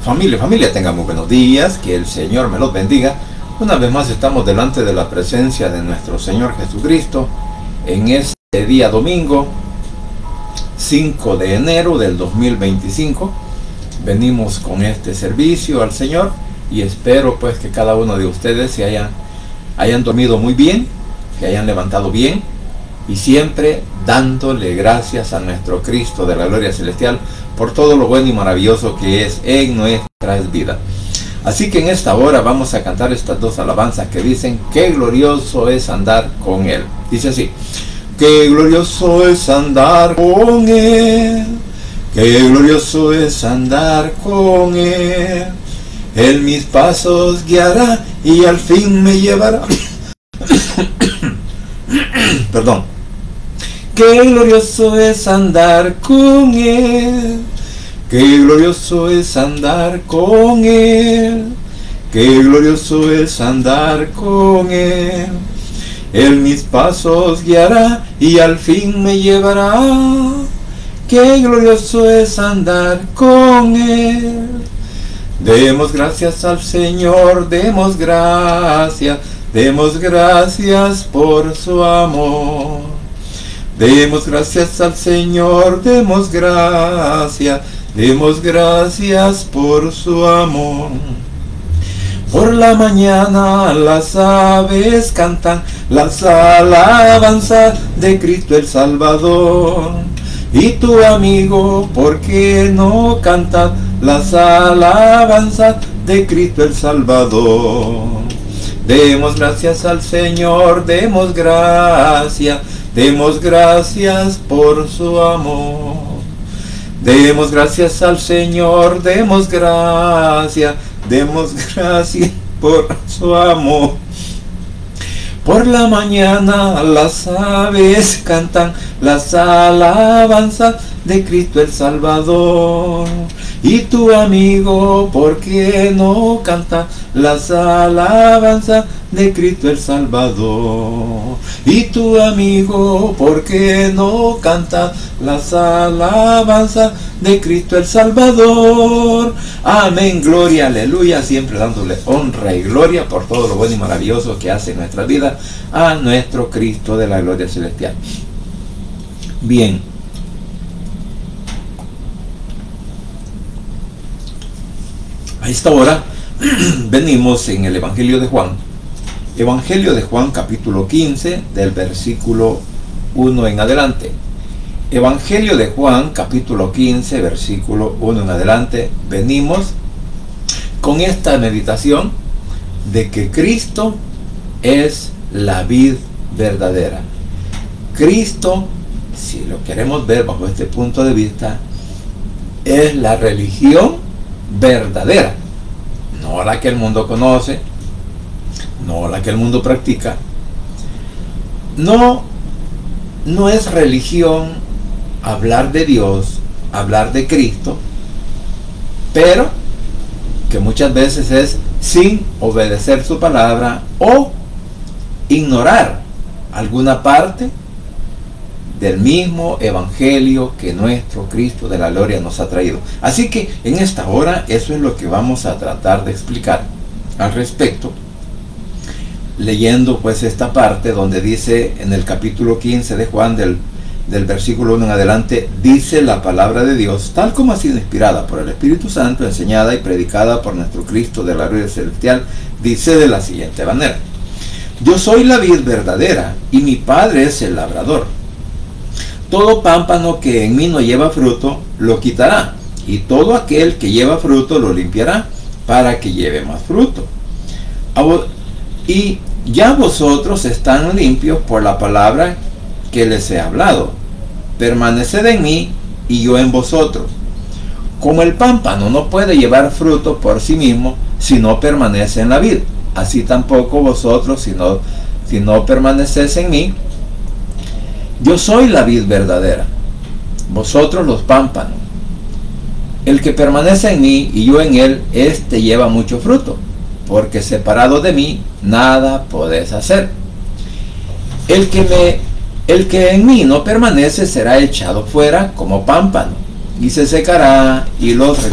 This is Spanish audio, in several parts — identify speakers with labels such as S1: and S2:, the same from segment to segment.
S1: Familia, tengan muy buenos días, que el Señor me los bendiga. Una vez más estamos delante de la presencia de nuestro Señor Jesucristo en este día domingo 5 de enero del 2025. Venimos con este servicio al Señor y espero pues que cada uno de ustedes se hayan dormido muy bien, que hayan levantado bien y siempre dándole gracias a nuestro Cristo de la gloria celestial por todo lo bueno y maravilloso que es en nuestras vidas. Así que en esta hora vamos a cantar estas dos alabanzas que dicen: qué glorioso es andar con Él. Dice así: qué glorioso es andar con Él, qué glorioso es andar con Él. Él mis pasos guiará y al fin me llevará. Perdón. Qué glorioso es andar con Él, qué glorioso es andar con Él, qué glorioso es andar con Él. Él mis pasos guiará y al fin me llevará. Qué glorioso es andar con Él. Demos gracias al Señor, demos gracias por su amor. Demos gracias al Señor, demos gracias por su amor. Por la mañana las aves cantan las alabanzas de Cristo el Salvador. Y tu amigo, ¿por qué no cantas las alabanzas de Cristo el Salvador? Demos gracias al Señor, demos gracias por su amor. Demos gracias al Señor, demos gracias por su amor. Por la mañana las aves cantan las alabanzas de Cristo el Salvador. Y tu amigo, ¿por qué no canta las alabanzas de Cristo el Salvador? Y tu amigo, ¿por qué no canta las alabanzas de Cristo el Salvador? Amén, gloria, aleluya, siempre dándole honra y gloria por todo lo bueno y maravilloso que hace en nuestra vida a nuestro Cristo de la gloria celestial. Bien. A esta hora venimos en el Evangelio de Juan. Evangelio de Juan capítulo 15 del versículo 1 en adelante. Evangelio de Juan capítulo 15 versículo 1 en adelante. Venimos con esta meditación de que Cristo es la vid verdadera. Cristo, si lo queremos ver bajo este punto de vista, es la religión verdadera, no la que el mundo conoce, no la que el mundo practica. No es religión hablar de Dios, hablar de Cristo, pero que muchas veces es sin obedecer su palabra o ignorar alguna parte del mismo evangelio que nuestro Cristo de la gloria nos ha traído. Así que en esta hora eso es lo que vamos a tratar de explicar al respecto, leyendo pues esta parte donde dice en el capítulo 15 de Juan del versículo 1 en adelante, dice la palabra de Dios tal como ha sido inspirada por el Espíritu Santo, enseñada y predicada por nuestro Cristo de la gloria celestial. Dice de la siguiente manera: yo soy la vid verdadera y mi Padre es el labrador. Todo pámpano que en mí no lleva fruto, lo quitará, y todo aquel que lleva fruto lo limpiará, para que lleve más fruto. Y ya vosotros están limpios por la palabra que les he hablado. Permaneced en mí, y yo en vosotros. Como el pámpano no puede llevar fruto por sí mismo, si no permanece en la vid, así tampoco vosotros, si no permanecéis en mí. Yo soy la vid verdadera, vosotros los pámpanos. El que permanece en mí y yo en él, éste lleva mucho fruto, porque separado de mí nada podéis hacer. El que en mí no permanece será echado fuera como pámpano y se secará, y los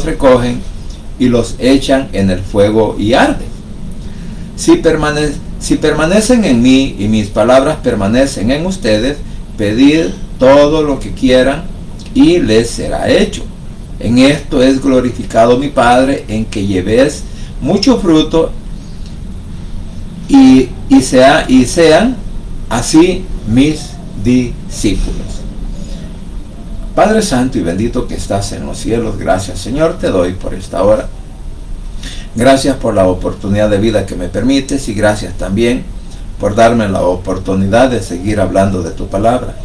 S1: recogen y los echan en el fuego y arden. Si permanecen en mí y mis palabras permanecen en ustedes, pedid todo lo que quieran y les será hecho. En esto es glorificado mi Padre, en que llevéis mucho fruto y sean así mis discípulos. Padre Santo y bendito que estás en los cielos, gracias Señor te doy por esta hora. Gracias por la oportunidad de vida que me permites y gracias también por darme la oportunidad de seguir hablando de tu palabra.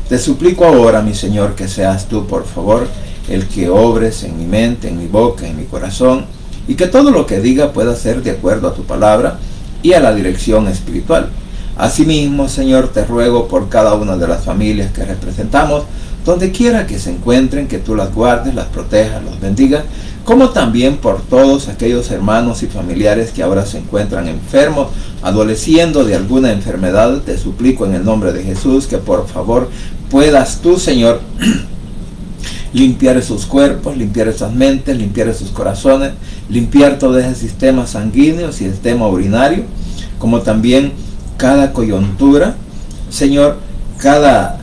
S1: Te suplico ahora, mi Señor, que seas tú, por favor, el que obres en mi mente, en mi boca, en mi corazón, y que todo lo que diga pueda ser de acuerdo a tu palabra y a la dirección espiritual. Asimismo, Señor, te ruego por cada una de las familias que representamos, donde quiera que se encuentren, que tú las guardes, las protejas, los bendigas, como también por todos aquellos hermanos y familiares que ahora se encuentran enfermos, adoleciendo de alguna enfermedad. Te suplico en el nombre de Jesús que por favor puedas tú, Señor, limpiar esos cuerpos, limpiar esas mentes, limpiar esos corazones, limpiar todo ese sistema sanguíneo, sistema urinario, como también cada coyuntura, Señor, cada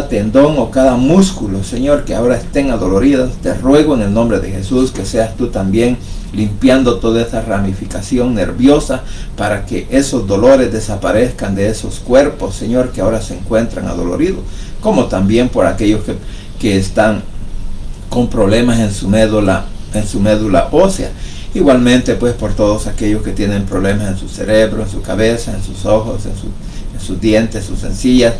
S1: tendón o cada músculo, Señor, que ahora estén adoloridos. Te ruego en el nombre de Jesús que seas tú también limpiando toda esa ramificación nerviosa para que esos dolores desaparezcan de esos cuerpos, Señor, que ahora se encuentran adoloridos, como también por aquellos que están con problemas en su médula ósea. Igualmente, pues, por todos aquellos que tienen problemas en su cerebro, en su cabeza, en sus ojos, en sus dientes, sus encías.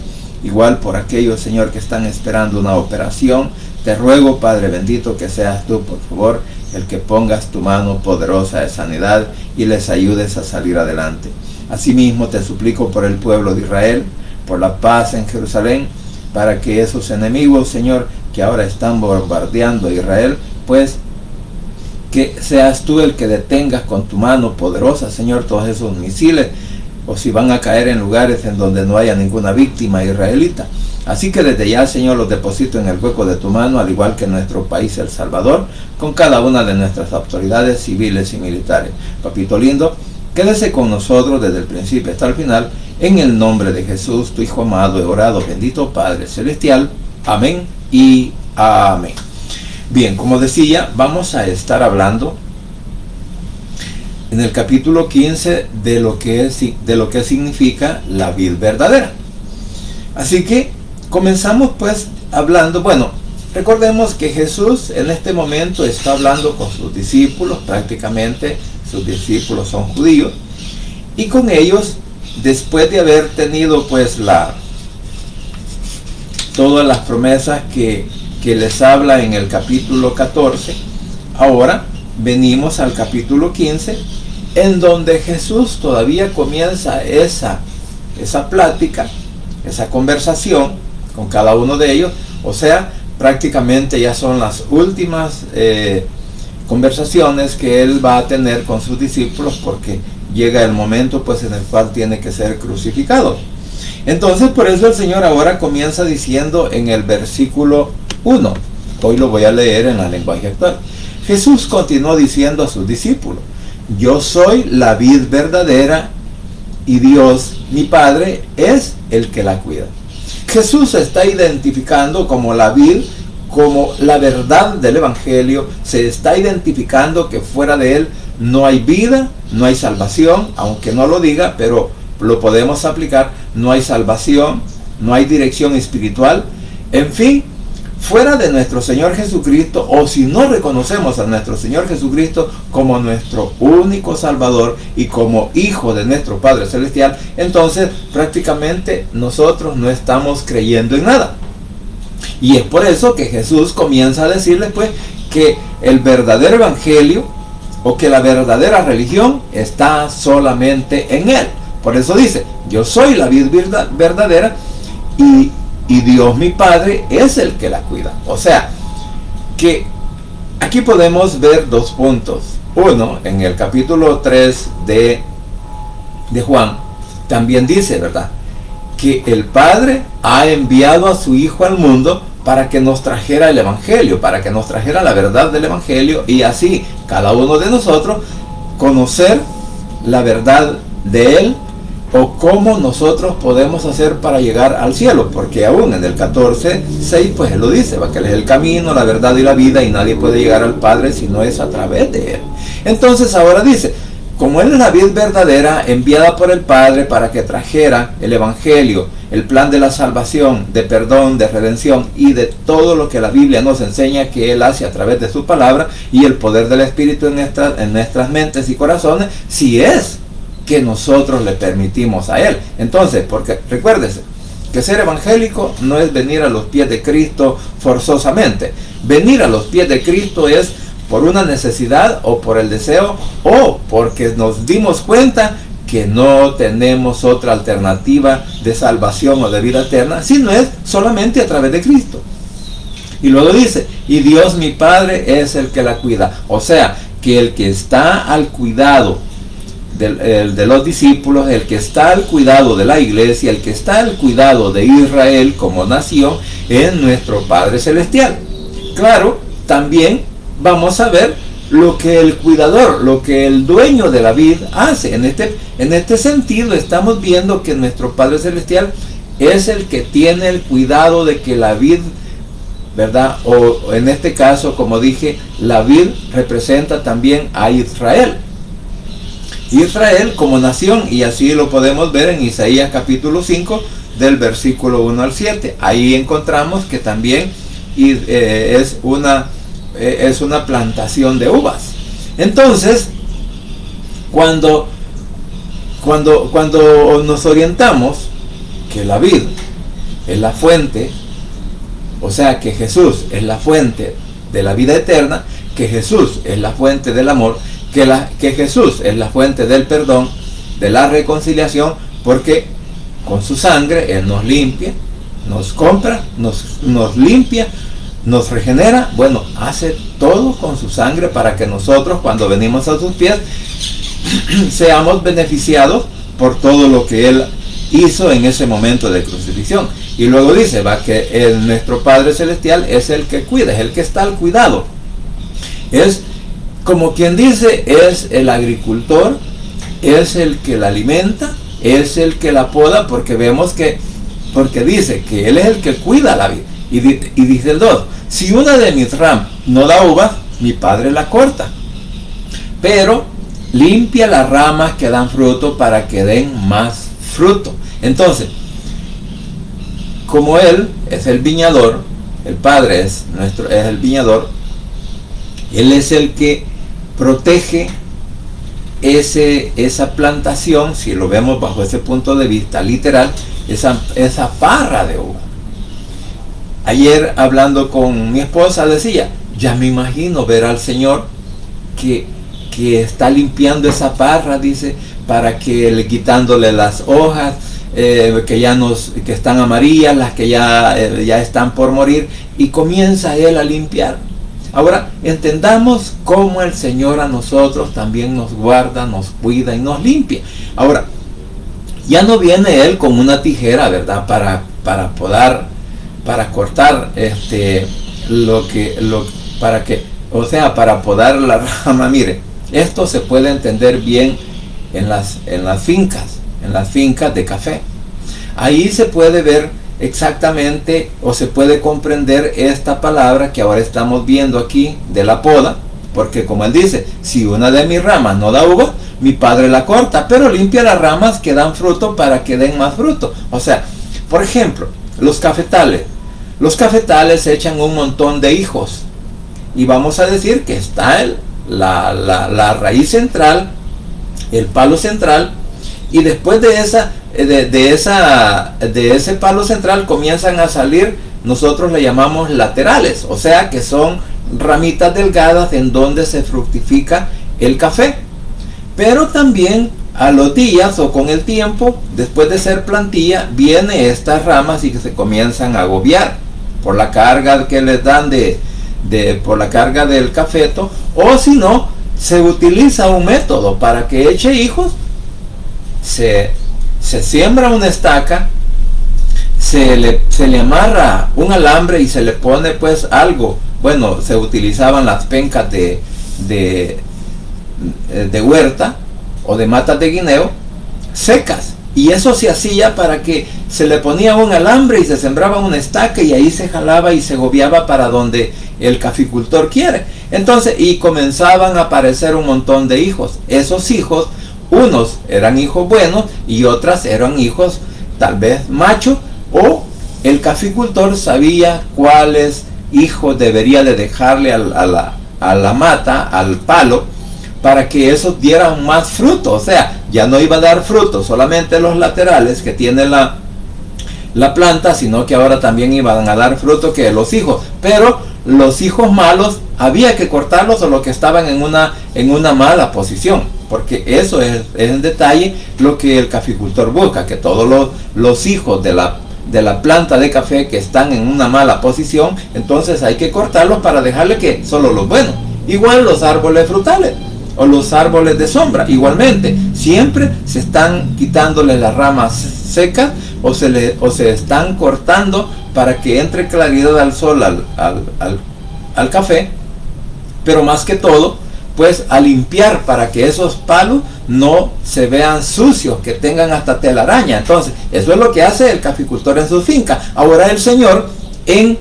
S1: Igual por aquellos, Señor, que están esperando una operación. Te ruego, Padre bendito, que seas tú, por favor, el que pongas tu mano poderosa de sanidad y les ayudes a salir adelante. Asimismo, te suplico por el pueblo de Israel, por la paz en Jerusalén, para que esos enemigos, Señor, que ahora están bombardeando a Israel, pues que seas tú el que detengas con tu mano poderosa, Señor, todos esos misiles, o si van a caer en lugares en donde no haya ninguna víctima israelita. Así que desde ya, Señor, los deposito en el hueco de tu mano, al igual que nuestro país, El Salvador, con cada una de nuestras autoridades civiles y militares. Papito lindo, quédese con nosotros desde el principio hasta el final. En el nombre de Jesús, tu Hijo amado, he orado, bendito Padre Celestial. Amén y amén. Bien, como decía, vamos a estar hablando en el capítulo 15 de lo que significa la vid verdadera. Así que comenzamos pues hablando. Bueno, recordemos que Jesús en este momento está hablando con sus discípulos. Prácticamente sus discípulos son judíos, y con ellos, después de haber tenido pues todas las promesas que les habla en el capítulo 14, ahora venimos al capítulo 15, en donde Jesús todavía comienza esa plática, esa conversación con cada uno de ellos. O sea, prácticamente ya son las últimas conversaciones que él va a tener con sus discípulos, porque llega el momento pues en el cual tiene que ser crucificado. Entonces, por eso el Señor ahora comienza diciendo en el versículo 1, hoy lo voy a leer en la lenguaje actual. Jesús continuó diciendo a sus discípulos: yo soy la vid verdadera y Dios, mi Padre, es el que la cuida. Jesús se está identificando como la vid, como la verdad del Evangelio. Se está identificando que fuera de él no hay vida, no hay salvación, aunque no lo diga, pero lo podemos aplicar. No hay salvación, no hay dirección espiritual, en fin, fuera de nuestro Señor Jesucristo, o si no reconocemos a nuestro Señor Jesucristo como nuestro único Salvador y como Hijo de nuestro Padre Celestial, entonces prácticamente nosotros no estamos creyendo en nada. Y es por eso que Jesús comienza a decirles pues que el verdadero evangelio, o que la verdadera religión, está solamente en Él. Por eso dice: yo soy la vid verdadera y Dios mi Padre es el que la cuida. O sea, que aquí podemos ver dos puntos. Uno, en el capítulo 3 de Juan, también dice, ¿verdad?, que el Padre ha enviado a su Hijo al mundo para que nos trajera el Evangelio, para que nos trajera la verdad del Evangelio, y así cada uno de nosotros conocer la verdad de Él, o cómo nosotros podemos hacer para llegar al cielo, porque aún en el 14:6 pues Él lo dice, que Él es el camino, la verdad y la vida, y nadie puede llegar al Padre si no es a través de Él. Entonces ahora dice, como Él es la vid verdadera enviada por el Padre para que trajera el Evangelio, el plan de la salvación, de perdón, de redención y de todo lo que la Biblia nos enseña que Él hace a través de su palabra, y el poder del Espíritu en nuestras mentes y corazones, si es que nosotros le permitimos a Él. Entonces, porque recuérdese que ser evangélico no es venir a los pies de Cristo forzosamente. Venir a los pies de Cristo es por una necesidad o por el deseo, o porque nos dimos cuenta que no tenemos otra alternativa de salvación o de vida eterna, sino es solamente a través de Cristo. Y luego dice, y Dios mi Padre es el que la cuida. O sea, que el que está al cuidado de los discípulos, el que está al cuidado de la iglesia, el que está al cuidado de Israel como nación, es nuestro Padre Celestial. Claro, también vamos a ver lo que el cuidador, lo que el dueño de la vid hace. En este sentido estamos viendo que nuestro Padre Celestial es el que tiene el cuidado de que la vid, ¿verdad? O en este caso, como dije, la vid representa también a Israel. Israel como nación, y así lo podemos ver en Isaías capítulo 5 del versículo 1 al 7. Ahí encontramos que también es una plantación de uvas. Entonces, cuando nos orientamos que la vid es la fuente, o sea que Jesús es la fuente de la vida eterna, que Jesús es la fuente del amor, que Jesús es la fuente del perdón, de la reconciliación, porque con su sangre Él nos limpia, nos compra, nos limpia, nos regenera. Bueno, hace todo con su sangre para que nosotros, cuando venimos a sus pies, seamos beneficiados por todo lo que Él hizo en ese momento de crucifixión. Y luego dice, que nuestro Padre Celestial es el que cuida, es el que está al cuidado. Es como quien dice, es el agricultor, es el que la alimenta, es el que la poda, porque dice que Él es el que cuida la vid. Y dice el 2, si una de mis ramas no da uvas, mi Padre la corta, pero limpia las ramas que dan fruto para que den más fruto. Entonces, como Él es el viñador, el Padre es el viñador, Él es el que protege esa plantación, si lo vemos bajo ese punto de vista literal, esa parra de uva. Ayer hablando con mi esposa decía, ya me imagino ver al Señor que está limpiando esa parra, dice, para que quitándole las hojas que están amarillas, las que ya están por morir, y comienza Él a limpiar. Ahora, entendamos cómo el Señor a nosotros también nos guarda, nos cuida y nos limpia. Ahora, ya no viene Él con una tijera, ¿verdad? Para cortar para podar la rama. Mire, esto se puede entender bien en las fincas de café. Ahí se puede ver exactamente, o se puede comprender esta palabra que ahora estamos viendo aquí de la poda, porque como Él dice, si una de mis ramas no da uva, mi Padre la corta, pero limpia las ramas que dan fruto para que den más fruto. O sea, por ejemplo, los cafetales echan un montón de hijos, y vamos a decir que está la raíz central, el palo central, y después de ese palo central comienzan a salir, nosotros le llamamos laterales, o sea que son ramitas delgadas en donde se fructifica el café. Pero también a los días o con el tiempo, después de ser plantilla, vienen estas ramas y que se comienzan a agobiar por la carga que les dan por la carga del cafeto, o si no, se utiliza un método para que eche hijos. Se siembra una estaca, se le amarra un alambre y se le pone pues algo. Bueno, se utilizaban las pencas de huerta o de matas de guineo secas, y eso se hacía para que se le ponía un alambre y se sembraba una estaca, y ahí se jalaba y se gobiaba para donde el caficultor quiere. Entonces, y comenzaban a aparecer un montón de hijos. Esos hijos, unos eran hijos buenos y otras eran hijos tal vez machos, o el caficultor sabía cuáles hijos debería de dejarle a la mata, al palo, para que esos dieran más fruto. O sea, ya no iba a dar fruto solamente los laterales que tiene la planta, sino que ahora también iban a dar fruto que los hijos. Pero los hijos malos había que cortarlos, o los que estaban en una mala posición, porque eso es en detalle lo que el caficultor busca, que todos los hijos de la planta de café que están en una mala posición, entonces hay que cortarlos para dejarle que solo los buenos. Igual los árboles frutales o los árboles de sombra, igualmente siempre se están quitándole las ramas secas, o se están cortando para que entre claridad al sol al café, pero más que todo pues a limpiar, para que esos palos no se vean sucios, que tengan hasta telaraña. Entonces eso es lo que hace el caficultor en su finca. Ahora el Señor en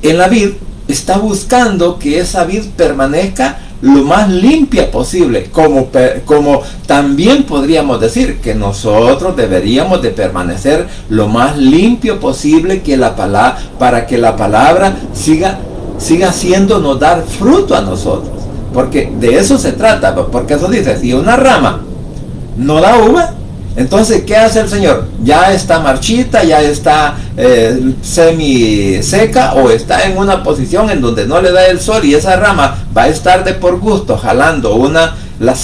S1: la vid está buscando que esa vid permanezca lo más limpia posible, como también podríamos decir que nosotros deberíamos de permanecer lo más limpio posible que la palabra, para que la palabra siga haciéndonos dar fruto a nosotros, porque de eso se trata. Porque eso dice, si una rama no da uva, entonces ¿qué hace el Señor? Ya está marchita, ya está semi seca, o está en una posición en donde no le da el sol, y esa rama va a estar de por gusto jalando la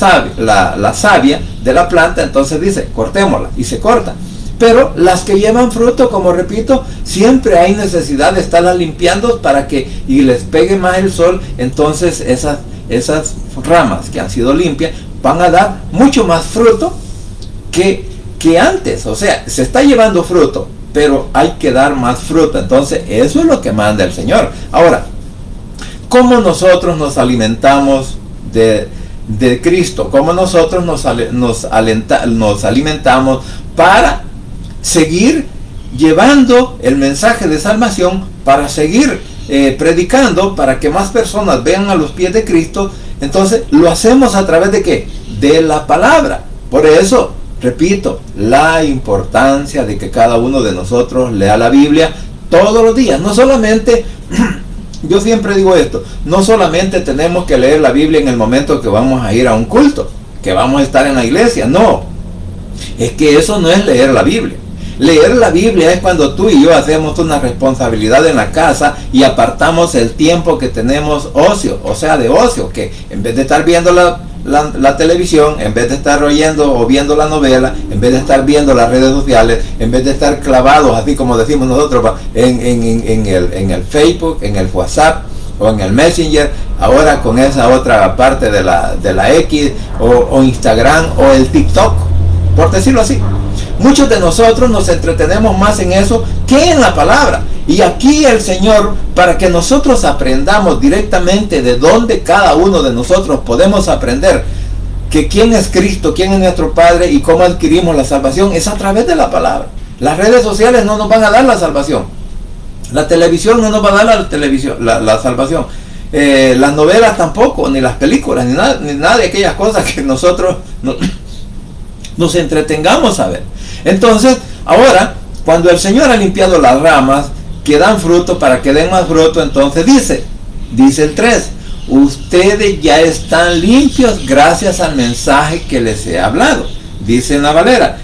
S1: savia de la planta. Entonces dice, cortémosla, y se corta. Pero las que llevan fruto, como repito, siempre hay necesidad de estarlas limpiando para que y les pegue más el sol. Entonces esas ramas que han sido limpias van a dar mucho más fruto que antes. O sea, se está llevando fruto, pero hay que dar más fruto. Entonces eso es lo que manda el Señor. Ahora, ¿cómo nosotros nos alimentamos de Cristo? ¿Cómo nosotros nos alimentamos para seguir llevando el mensaje de salvación, para seguir predicando, para que más personas vean a los pies de Cristo? Entonces lo hacemos a través de ¿qué? De la palabra. Por eso repito, la importancia de que cada uno de nosotros lea la Biblia todos los días. No solamente, yo siempre digo esto, no solamente tenemos que leer la Biblia en el momento que vamos a ir a un culto, que vamos a estar en la iglesia. No, es que eso no es leer la Biblia. Leer la Biblia es cuando tú y yo hacemos una responsabilidad en la casa y apartamos el tiempo que tenemos ocio, o sea, de ocio, que en vez de estar viendo la televisión, en vez de estar oyendo o viendo la novela, en vez de estar viendo las redes sociales, en vez de estar clavados, así como decimos nosotros, en el Facebook, en el WhatsApp o en el Messenger, ahora con esa otra parte de la X o Instagram o el TikTok, por decirlo así. Muchos de nosotros nos entretenemos más en eso que en la palabra. Y aquí el Señor, para que nosotros aprendamos directamente de dónde cada uno de nosotros podemos aprender que quién es Cristo, quién es nuestro Padre y cómo adquirimos la salvación, es a través de la palabra. Las redes sociales no nos van a dar la salvación. La televisión no nos va a dar la salvación. Las novelas tampoco, ni las películas, ni nada de aquellas cosas que nosotros nos entretengamos a ver. Entonces, ahora, cuando el Señor ha limpiado las ramas que dan fruto para que den más fruto, entonces dice el 3, ustedes ya están limpios gracias al mensaje que les he hablado. Dice en la Valera,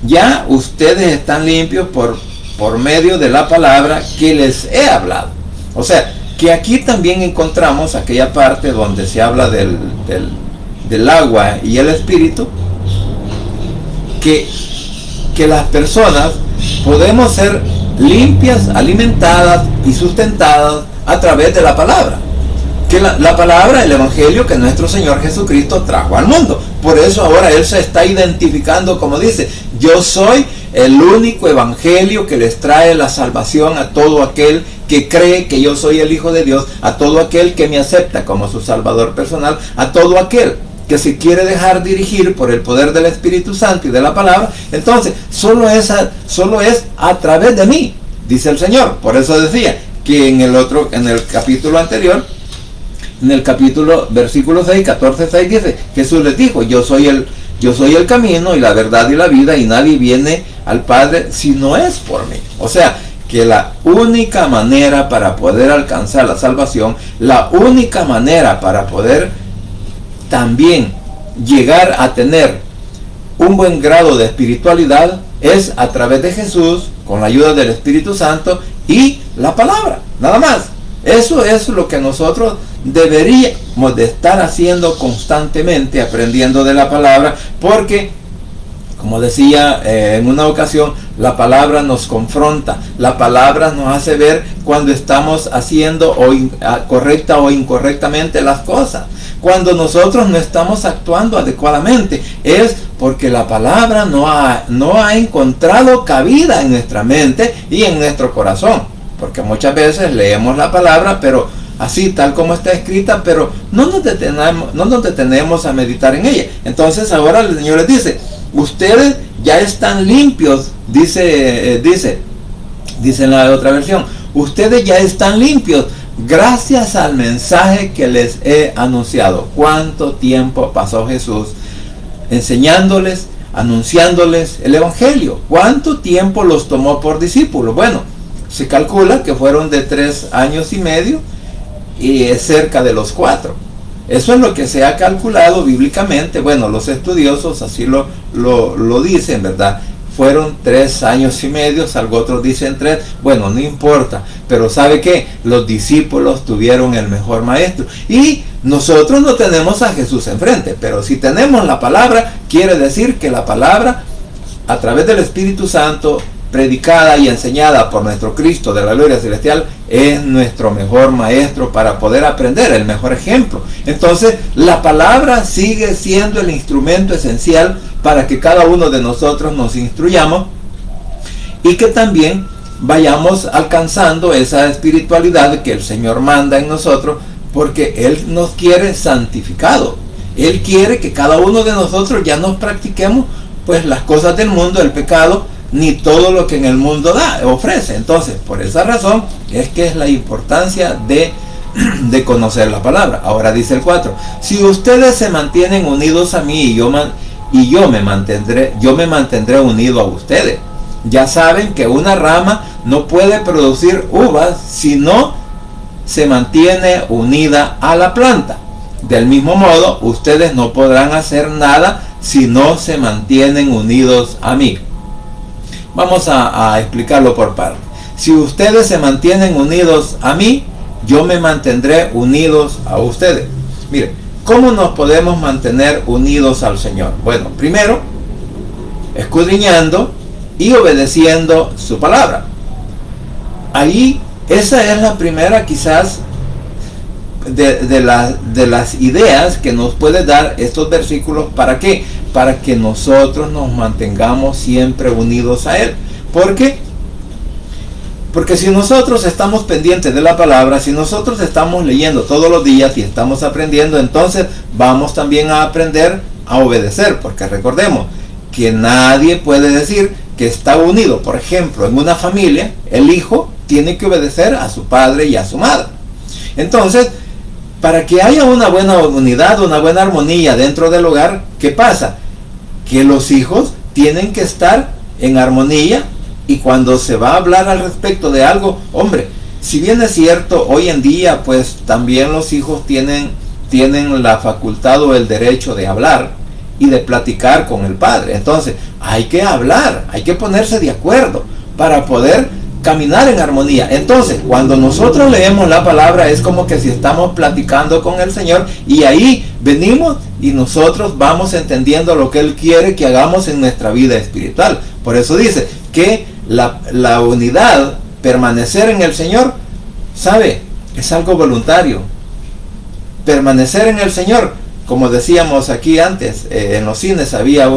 S1: ya ustedes están limpios por medio de la palabra que les he hablado. O sea, que aquí también encontramos aquella parte donde se habla del agua y el espíritu, que las personas podemos ser limpias, alimentadas y sustentadas a través de la palabra. Que la palabra, el evangelio que nuestro Señor Jesucristo trajo al mundo. Por eso ahora Él se está identificando, como dice, yo soy el único evangelio que les trae la salvación a todo aquel que cree que yo soy el Hijo de Dios, a todo aquel que me acepta como su Salvador personal, a todo aquel que se quiere dejar dirigir por el poder del Espíritu Santo y de la palabra. Entonces solo es a través de mí, dice el Señor. Por eso decía que en el capítulo anterior, en el capítulo versículo 6, 14:6, dice, Jesús les dijo, yo soy el camino y la verdad y la vida, y nadie viene al Padre si no es por mí. O sea, que la única manera para poder alcanzar la salvación, la única manera para poder también llegar a tener un buen grado de espiritualidad, es a través de Jesús, con la ayuda del Espíritu Santo y la palabra, nada más. Eso es lo que nosotros deberíamos de estar haciendo constantemente, aprendiendo de la palabra, porque, como decía en una ocasión, la palabra nos confronta, la palabra nos hace ver cuando estamos haciendo correcta o incorrectamente las cosas. Cuando nosotros no estamos actuando adecuadamente, es porque la palabra no ha encontrado cabida en nuestra mente y en nuestro corazón. Porque muchas veces leemos la palabra, pero así tal como está escrita, pero no nos detenemos a meditar en ella. Entonces ahora el Señor les dice, ustedes ya están limpios, dice en la otra versión, ustedes ya están limpios gracias al mensaje que les he anunciado. ¿Cuánto tiempo pasó Jesús enseñándoles, anunciándoles el Evangelio? ¿Cuánto tiempo los tomó por discípulos? Bueno, se calcula que fueron de 3 años y medio y cerca de los 4. Eso es lo que se ha calculado bíblicamente. Bueno, los estudiosos así lo dicen, ¿verdad? Fueron 3 años y medio, algo otros dicen 3. Bueno, no importa. Pero ¿sabe qué? Los discípulos tuvieron el mejor maestro. Y nosotros no tenemos a Jesús enfrente. Pero si tenemos la palabra, quiere decir que la palabra, a través del Espíritu Santo, predicada y enseñada por nuestro Cristo de la gloria celestial, es nuestro mejor maestro para poder aprender, el mejor ejemplo. Entonces la palabra sigue siendo el instrumento esencial para que cada uno de nosotros nos instruyamos y que también vayamos alcanzando esa espiritualidad que el Señor manda en nosotros, porque Él nos quiere santificado. Él quiere que cada uno de nosotros ya nos practiquemos pues las cosas del mundo, el pecado, ni todo lo que en el mundo ofrece. Entonces, por esa razón es que es la importancia de conocer la palabra. Ahora dice el 4, si ustedes se mantienen unidos a mí y yo me mantendré unido a ustedes. Ya saben que una rama no puede producir uvas si no se mantiene unida a la planta. Del mismo modo, ustedes no podrán hacer nada si no se mantienen unidos a mí. Vamos a explicarlo por partes. Si ustedes se mantienen unidos a mí, yo me mantendré unidos a ustedes. Miren, ¿cómo nos podemos mantener unidos al Señor? Bueno, primero, escudriñando y obedeciendo su palabra. Ahí, esa es la primera quizás de las ideas que nos puede dar estos versículos. ¿Para qué? Para que nosotros nos mantengamos siempre unidos a Él. ¿Por qué? Porque si nosotros estamos pendientes de la palabra, si nosotros estamos leyendo todos los días y estamos aprendiendo, entonces vamos también a aprender a obedecer. Porque recordemos que nadie puede decir que está unido. Por ejemplo, en una familia, el hijo tiene que obedecer a su padre y a su madre. Entonces, para que haya una buena unidad, una buena armonía dentro del hogar, ¿qué pasa? Que los hijos tienen que estar en armonía, y cuando se va a hablar al respecto de algo, hombre, si bien es cierto, hoy en día pues también los hijos tienen la facultad o el derecho de hablar y de platicar con el padre. Entonces hay que hablar, hay que ponerse de acuerdo para poder caminar en armonía. Entonces, cuando nosotros leemos la palabra, es como que si estamos platicando con el Señor, y ahí venimos y nosotros vamos entendiendo lo que Él quiere que hagamos en nuestra vida espiritual. Por eso dice que la unidad, permanecer en el Señor, ¿sabe? Es algo voluntario. Permanecer en el Señor, como decíamos aquí antes, en los cines había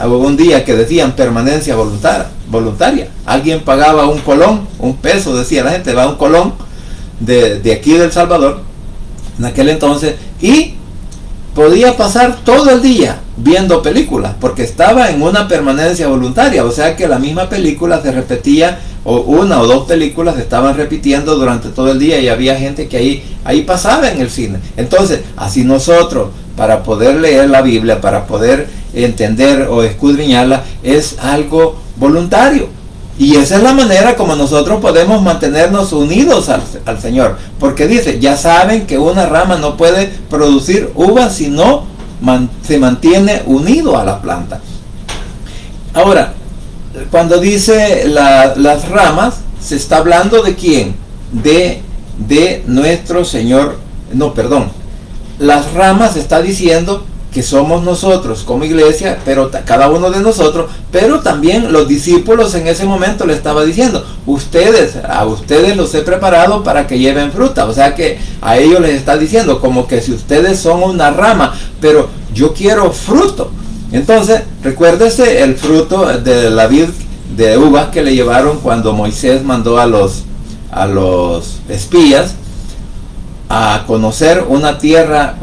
S1: hubo un día que decían permanencia voluntaria. Alguien pagaba un colón, un peso, decía la gente, va un colón de aquí de El Salvador, en aquel entonces, y podía pasar todo el día viendo películas, porque estaba en una permanencia voluntaria, o sea que la misma película se repetía, o una o dos películas se estaban repitiendo durante todo el día, y había gente que ahí pasaba en el cine. Entonces, así nosotros, para poder leer la Biblia, para poder entender o escudriñarla, es algo voluntario. Y esa es la manera como nosotros podemos mantenernos unidos al Señor. Porque dice, ya saben que una rama no puede producir uvas si no se mantiene unido a la planta. Ahora, cuando dice las ramas, se está hablando de quién? De nuestro Señor. No, perdón. Las ramas está diciendo que somos nosotros como iglesia, pero cada uno de nosotros, pero también los discípulos en ese momento le estaba diciendo, a ustedes los he preparado para que lleven fruta. O sea que a ellos les está diciendo como que si ustedes son una rama, pero yo quiero fruto. Entonces, recuérdese el fruto de la vid de uvas que le llevaron cuando Moisés mandó a los espías a conocer una tierra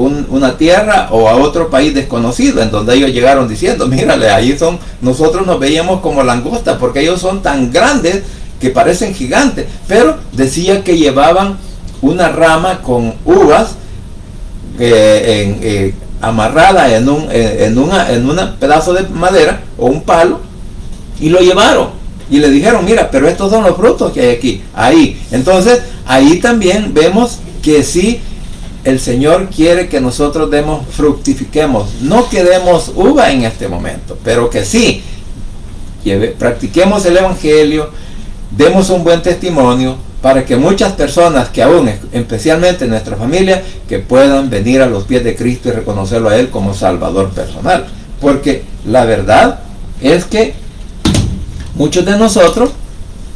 S1: o a otro país desconocido, en donde ellos llegaron diciendo, mírale, ahí nosotros nos veíamos como langostas, porque ellos son tan grandes que parecen gigantes, pero decía que llevaban una rama con uvas amarrada en un pedazo de madera o un palo, y lo llevaron y le dijeron, mira, pero estos son los frutos que hay aquí, ahí. Entonces ahí también vemos que sí, el Señor quiere que nosotros fructifiquemos, no que demos uva en este momento, pero que sí, practiquemos el Evangelio, demos un buen testimonio, para que muchas personas que aún, especialmente en nuestra familia, que puedan venir a los pies de Cristo y reconocerlo a Él como Salvador personal. Porque la verdad es que muchos de nosotros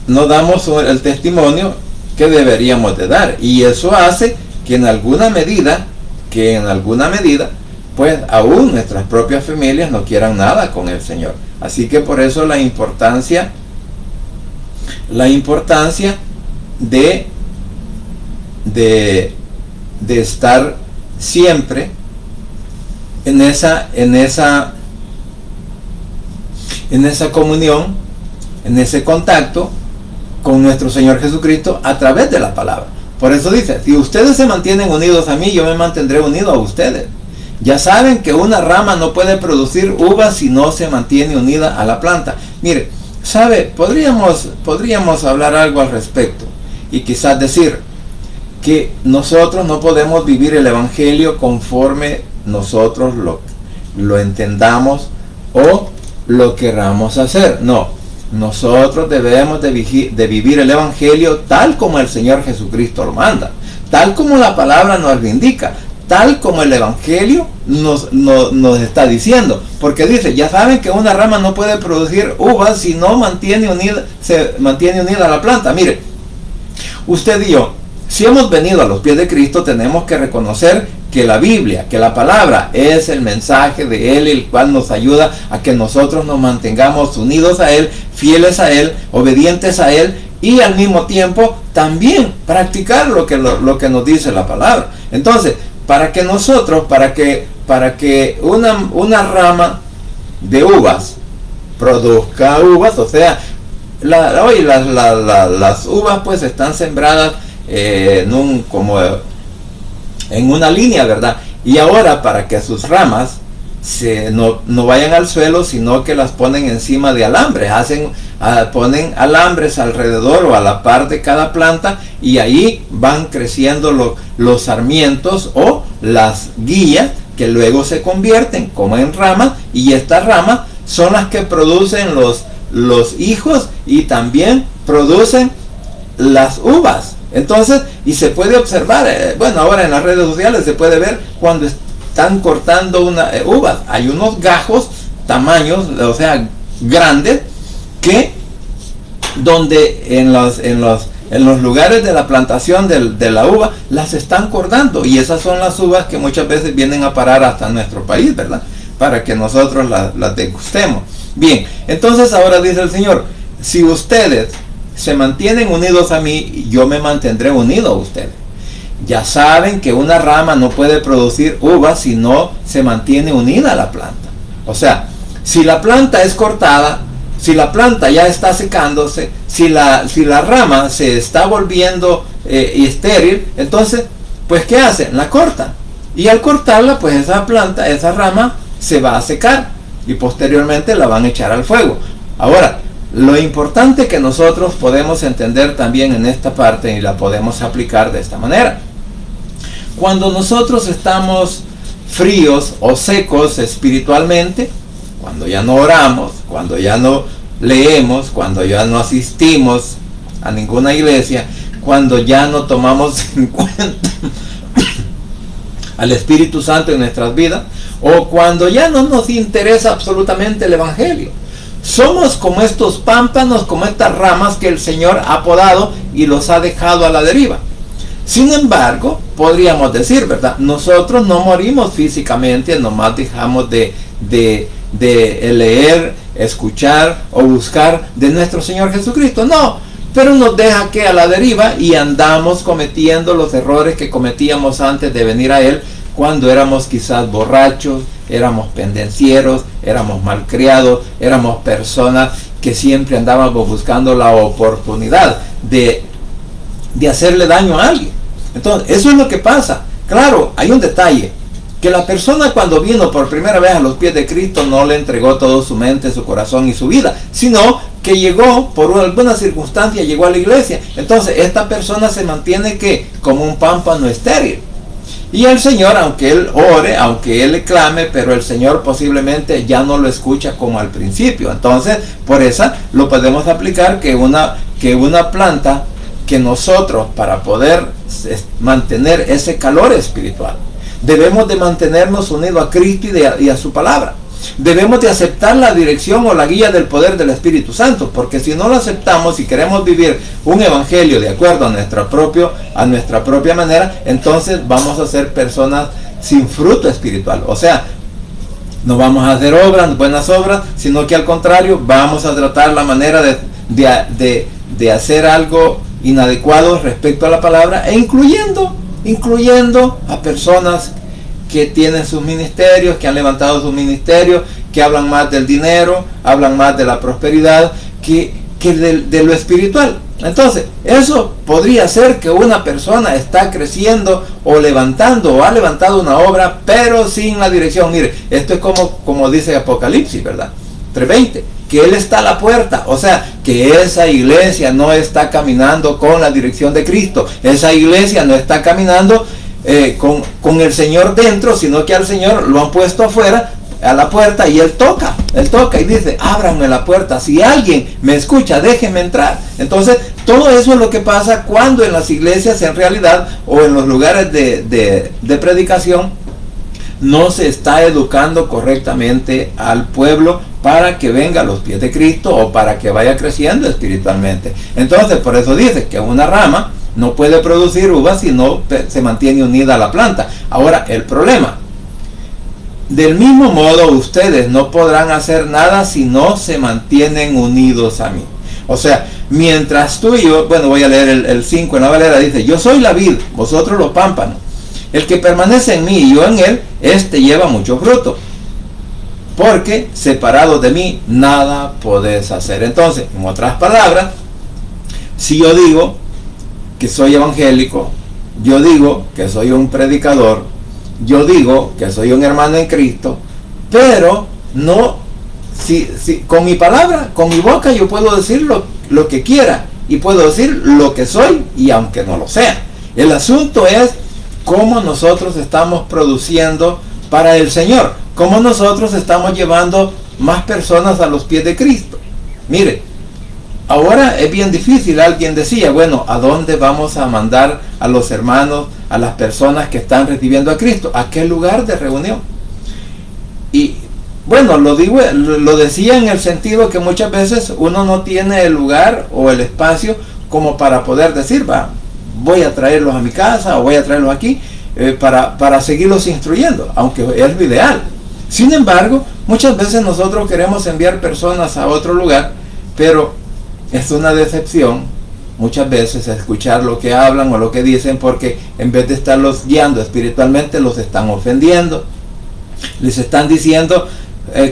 S1: no damos el testimonio que deberíamos de dar, y eso hace que en alguna medida, pues aún nuestras propias familias no quieran nada con el Señor. Así que por eso la importancia de estar siempre en esa comunión, en ese contacto con nuestro Señor Jesucristo a través de la palabra. Por eso dice, si ustedes se mantienen unidos a mí, yo me mantendré unido a ustedes. Ya saben que una rama no puede producir uvas si no se mantiene unida a la planta. Mire, ¿sabe? Podríamos hablar algo al respecto y quizás decir que nosotros no podemos vivir el Evangelio conforme nosotros lo entendamos o lo queramos hacer. No. Nosotros debemos de vivir el Evangelio tal como el Señor Jesucristo lo manda, tal como la palabra nos lo indica, tal como el Evangelio nos está diciendo. Porque dice, ya saben que una rama no puede producir uvas si no se mantiene unida a la planta. Mire, usted y yo, si hemos venido a los pies de Cristo, tenemos que reconocer que la Biblia, que la palabra es el mensaje de Él, el cual nos ayuda a que nosotros nos mantengamos unidos a Él, fieles a Él, obedientes a Él, y al mismo tiempo también practicar lo que nos dice la palabra. Entonces, para que una rama de uvas produzca uvas, o sea, las uvas pues están sembradas en una línea, ¿verdad? Y ahora, para que sus ramas no vayan al suelo, sino que las ponen encima de alambres, ponen alambres alrededor o a la par de cada planta, y ahí van creciendo los sarmientos o las guías, que luego se convierten como en ramas, y estas ramas son las que producen los hijos y también producen las uvas. Entonces, y se puede observar, bueno, ahora en las redes sociales se puede ver cuando están cortando una uvas. Hay unos gajos, tamaños, o sea, grandes, que donde en los lugares de la plantación de la uva las están cortando, y esas son las uvas que muchas veces vienen a parar hasta nuestro país, ¿verdad? para que nosotros las degustemos. Bien, entonces ahora dice el Señor, si ustedes se mantienen unidos a mí, yo me mantendré unido a ustedes. Ya saben que una rama no puede producir uvas si no se mantiene unida a la planta. O sea, si la planta es cortada, si la planta ya está secándose, si la rama se está volviendo estéril, entonces, pues ¿qué hacen? La cortan. Y al cortarla, pues esa planta, esa rama, se va a secar y posteriormente la van a echar al fuego. Ahora, lo importante que nosotros podemos entender también en esta parte y la podemos aplicar de esta manera. Cuando nosotros estamos fríos o secos espiritualmente, cuando ya no oramos, cuando ya no leemos, cuando ya no asistimos a ninguna iglesia, cuando ya no tomamos en cuenta al Espíritu Santo en nuestras vidas, o cuando ya no nos interesa absolutamente el Evangelio. Somos como estos pámpanos, como estas ramas que el Señor ha podado y los ha dejado a la deriva. Sin embargo, podríamos decir, ¿verdad? Nosotros no morimos físicamente, nomás dejamos de leer, escuchar o buscar de nuestro Señor Jesucristo. No, pero nos deja que a la deriva y andamos cometiendo los errores que cometíamos antes de venir a Él, cuando éramos quizás borrachos, éramos pendencieros, éramos malcriados, éramos personas que siempre andábamos buscando la oportunidad de hacerle daño a alguien. Entonces, eso es lo que pasa. Claro, hay un detalle, que la persona cuando vino por primera vez a los pies de Cristo no le entregó todo su mente, su corazón y su vida, sino que llegó por alguna circunstancia, llegó a la iglesia. Entonces, esta persona se mantiene que como un pámpano estéril. Y el Señor, aunque él ore, aunque él le clame, pero el Señor posiblemente ya no lo escucha como al principio. Entonces, por eso lo podemos aplicar que una planta, que nosotros, para poder mantener ese calor espiritual, debemos de mantenernos unidos a Cristo y a su palabra. Debemos de aceptar la dirección o la guía del poder del Espíritu Santo, porque si no lo aceptamos y queremos vivir un evangelio de acuerdo a nuestra propia manera, entonces vamos a ser personas sin fruto espiritual. O sea, no vamos a hacer buenas obras, sino que al contrario, vamos a tratar la manera de hacer algo inadecuado respecto a la palabra, e incluyendo a personas que tienen sus ministerios, que han levantado sus ministerios, que hablan más del dinero, hablan más de la prosperidad que de lo espiritual. Entonces, eso podría ser que una persona está creciendo o levantando o ha levantado una obra, pero sin la dirección. Mire, esto es como dice Apocalipsis, ¿verdad? 3:20, que Él está a la puerta. O sea, que esa iglesia no está caminando con la dirección de Cristo. Esa iglesia no está caminando con el Señor dentro, sino que al Señor lo han puesto afuera, a la puerta, y Él toca y dice, ábranme la puerta, si alguien me escucha, déjenme entrar. Entonces, todo eso es lo que pasa cuando en las iglesias, en realidad, o en los lugares de predicación, no se está educando correctamente al pueblo para que venga a los pies de Cristo o para que vaya creciendo espiritualmente. Entonces, por eso dice que una rama no puede producir uvas si no se mantiene unida a la planta. Ahora, el problema, del mismo modo ustedes no podrán hacer nada si no se mantienen unidos a mí. O sea, mientras tú y yo, bueno, voy a leer el 5 en la Valera, dice, yo soy la vid, vosotros los pámpanos. El que permanece en mí y yo en él, este lleva mucho fruto, porque separados de mí nada podés hacer. Entonces, en otras palabras, si yo digo que soy evangélico, yo digo que soy un predicador, yo digo que soy un hermano en Cristo, pero no, si con mi palabra, con mi boca yo puedo decir lo que quiera, y puedo decir lo que soy, y aunque no lo sea. El asunto es cómo nosotros estamos produciendo para el Señor, cómo nosotros estamos llevando más personas a los pies de Cristo. Mire, ahora es bien difícil. Alguien decía, bueno, ¿a dónde vamos a mandar a los hermanos, a las personas que están recibiendo a Cristo? ¿A qué lugar de reunión? Y bueno, lo decía en el sentido que muchas veces uno no tiene el lugar o el espacio como para poder decir, voy a traerlos a mi casa o voy a traerlos aquí para seguirlos instruyendo, aunque es lo ideal. Sin embargo, muchas veces nosotros queremos enviar personas a otro lugar, pero es una decepción muchas veces escuchar lo que hablan o lo que dicen, porque en vez de estarlos guiando espiritualmente, los están ofendiendo, les están diciendo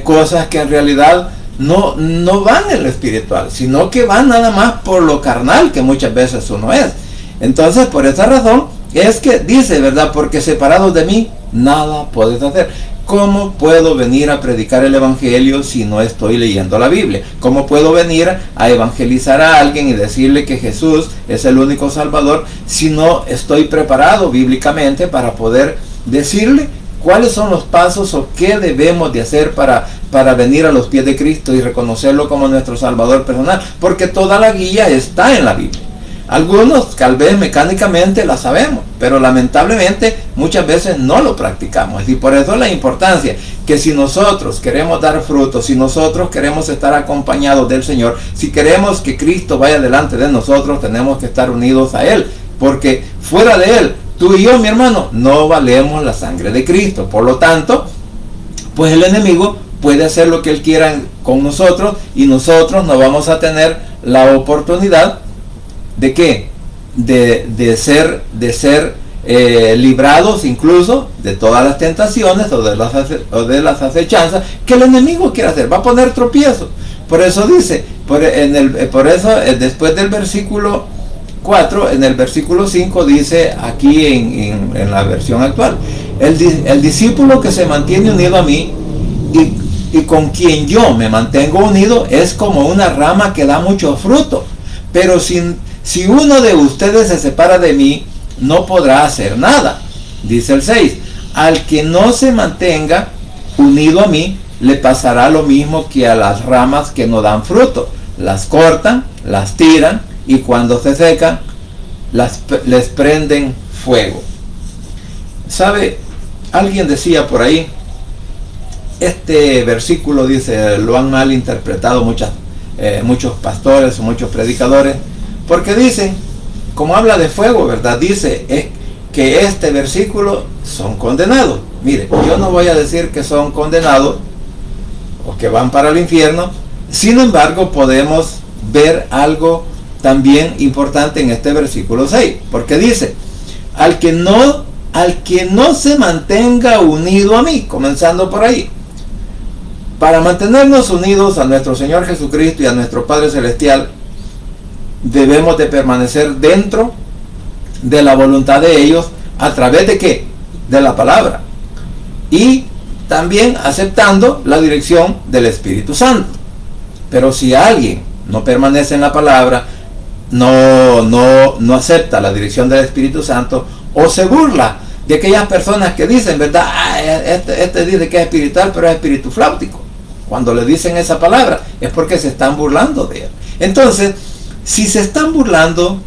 S1: cosas que en realidad no van en lo espiritual, sino que van nada más por lo carnal, que muchas veces uno es. Entonces, por esa razón es que dice, ¿verdad? Porque separados de mí nada puedes hacer. ¿Cómo puedo venir a predicar el evangelio si no estoy leyendo la Biblia? ¿Cómo puedo venir a evangelizar a alguien y decirle que Jesús es el único Salvador si no estoy preparado bíblicamente para poder decirle cuáles son los pasos o qué debemos de hacer para venir a los pies de Cristo y reconocerlo como nuestro Salvador personal? Porque toda la guía está en la Biblia. Algunos tal vez mecánicamente la sabemos, pero lamentablemente muchas veces no lo practicamos. Y por eso la importancia que si nosotros queremos dar frutos, si nosotros queremos estar acompañados del Señor, si queremos que Cristo vaya delante de nosotros, tenemos que estar unidos a Él. Porque fuera de Él, tú y yo, mi hermano, no valemos la sangre de Cristo. Por lo tanto, pues el enemigo puede hacer lo que él quiera con nosotros y nosotros no vamos a tener la oportunidad ¿de qué? De ser librados incluso de todas las tentaciones o de las acechanzas que el enemigo quiere hacer. Va a poner tropiezos. Por eso dice, después del versículo 4, en el versículo 5 dice aquí en la versión actual, el discípulo que se mantiene unido a mí y con quien yo me mantengo unido es como una rama que da mucho fruto, pero si uno de ustedes se separa de mí, no podrá hacer nada. Dice el 6, al que no se mantenga unido a mí, le pasará lo mismo que a las ramas que no dan fruto. Las cortan, las tiran y cuando se secan, les prenden fuego. ¿Sabe? Alguien decía por ahí, este versículo dice, lo han mal interpretado muchos pastores o muchos predicadores, porque dicen, como habla de fuego, ¿verdad? Dice que este versículo son condenados. Mire, yo no voy a decir que son condenados o que van para el infierno. Sin embargo, podemos ver algo también importante en este versículo 6, porque dice, al que no se mantenga unido a mí, comenzando por ahí. Para mantenernos unidos a nuestro Señor Jesucristo y a nuestro Padre Celestial, debemos de permanecer dentro de la voluntad de ellos. ¿A través de qué? De la palabra. Y también aceptando la dirección del Espíritu Santo. Pero si alguien no permanece en la palabra, no acepta la dirección del Espíritu Santo, o se burla de aquellas personas que dicen, ¿verdad? Este dice que es espiritual, pero es espíritu flautico. Cuando le dicen esa palabra, es porque se están burlando de él. Entonces, si se están burlando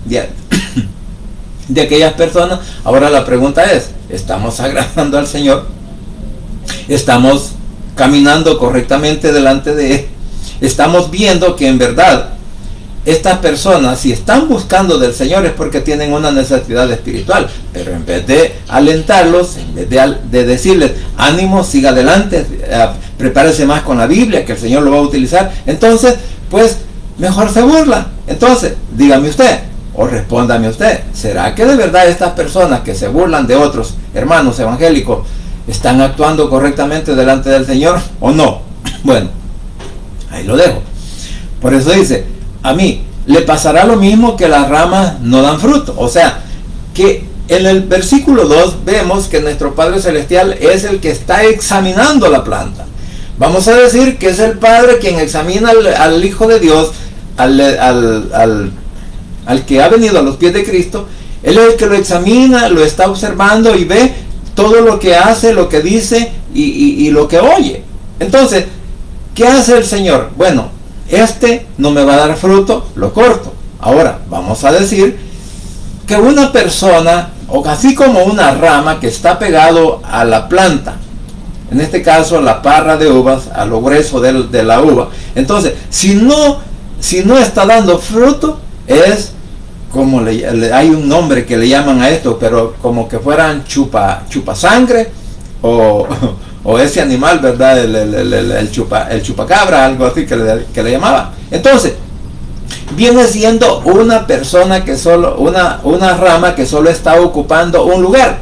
S1: de aquellas personas, ahora la pregunta es, ¿estamos agradando al Señor? ¿Estamos caminando correctamente delante de Él? ¿Estamos viendo que en verdad estas personas, si están buscando del Señor, es porque tienen una necesidad espiritual? Pero en vez de alentarlos, en vez de decirles, ánimo, siga adelante, prepárese más con la Biblia, que el Señor lo va a utilizar, entonces, pues, mejor se burla. Entonces, dígame usted, o respóndame usted, ¿será que de verdad estas personas que se burlan de otros hermanos evangélicos están actuando correctamente delante del Señor o no? Bueno, ahí lo dejo. Por eso dice, a mí le pasará lo mismo que las ramas no dan fruto. O sea, que en el versículo 2 vemos que nuestro Padre Celestial es el que está examinando la planta. Vamos a decir que es el Padre quien examina al Hijo de Dios, al que ha venido a los pies de Cristo. Él es el que lo examina, lo está observando y ve todo lo que hace, lo que dice y lo que oye. Entonces, ¿qué hace el Señor? Bueno, este no me va a dar fruto, lo corto. Ahora, vamos a decir que una persona, o así como una rama que está pegado a la planta, en este caso la parra de uvas, a lo grueso de la uva, entonces, si no está dando fruto, es como hay un nombre que le llaman a esto, pero como que fueran chupa sangre o o ese animal, ¿verdad? El chupacabra, algo así que le llamaba. Entonces, viene siendo una persona que solo, una rama que solo está ocupando un lugar.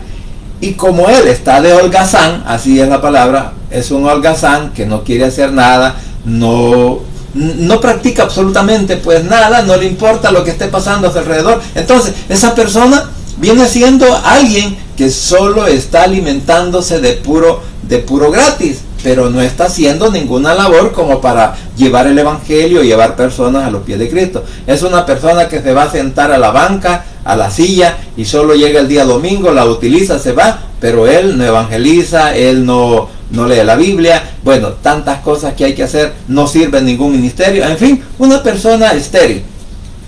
S1: Y como él está de holgazán, así es la palabra, es un holgazán que no quiere hacer nada, no practica absolutamente pues nada, no le importa lo que esté pasando a su alrededor. Entonces, esa persona viene siendo alguien que solo está alimentándose de puro gratis, pero no está haciendo ninguna labor como para llevar el evangelio y llevar personas a los pies de Cristo. Es una persona que se va a sentar a la banca, a la silla, y solo llega el día domingo, la utiliza, se va, pero él no evangeliza, él no lee la Biblia, bueno, tantas cosas que hay que hacer, no sirve en ningún ministerio, en fin, una persona estéril.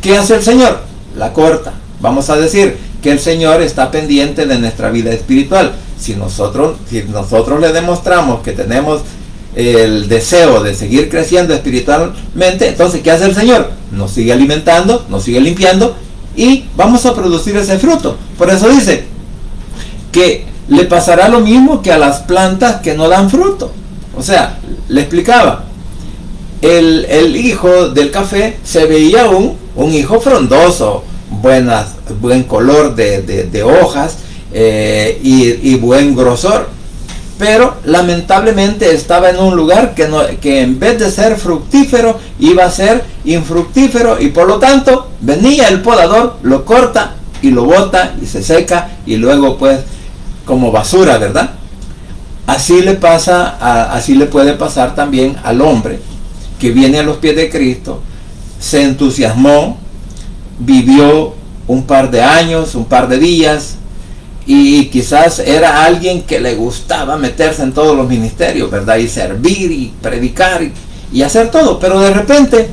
S1: ¿Qué hace el Señor? La corta. Vamos a decir que el Señor está pendiente de nuestra vida espiritual. Si nosotros le demostramos que tenemos el deseo de seguir creciendo espiritualmente, entonces ¿qué hace el Señor? Nos sigue alimentando, nos sigue limpiando, y vamos a producir ese fruto. Por eso dice que le pasará lo mismo que a las plantas que no dan fruto. O sea, le explicaba, el hijo del café se veía un hijo frondoso, buen color de hojas, y buen grosor, pero lamentablemente estaba en un lugar que en vez de ser fructífero iba a ser infructífero, y por lo tanto venía el podador, lo corta y lo bota y se seca, y luego pues como basura, ¿verdad? Así le puede pasar también al hombre que viene a los pies de Cristo, se entusiasmó, vivió un par de años, un par de días, y quizás era alguien que le gustaba meterse en todos los ministerios, ¿verdad? Y servir y predicar y hacer todo, pero de repente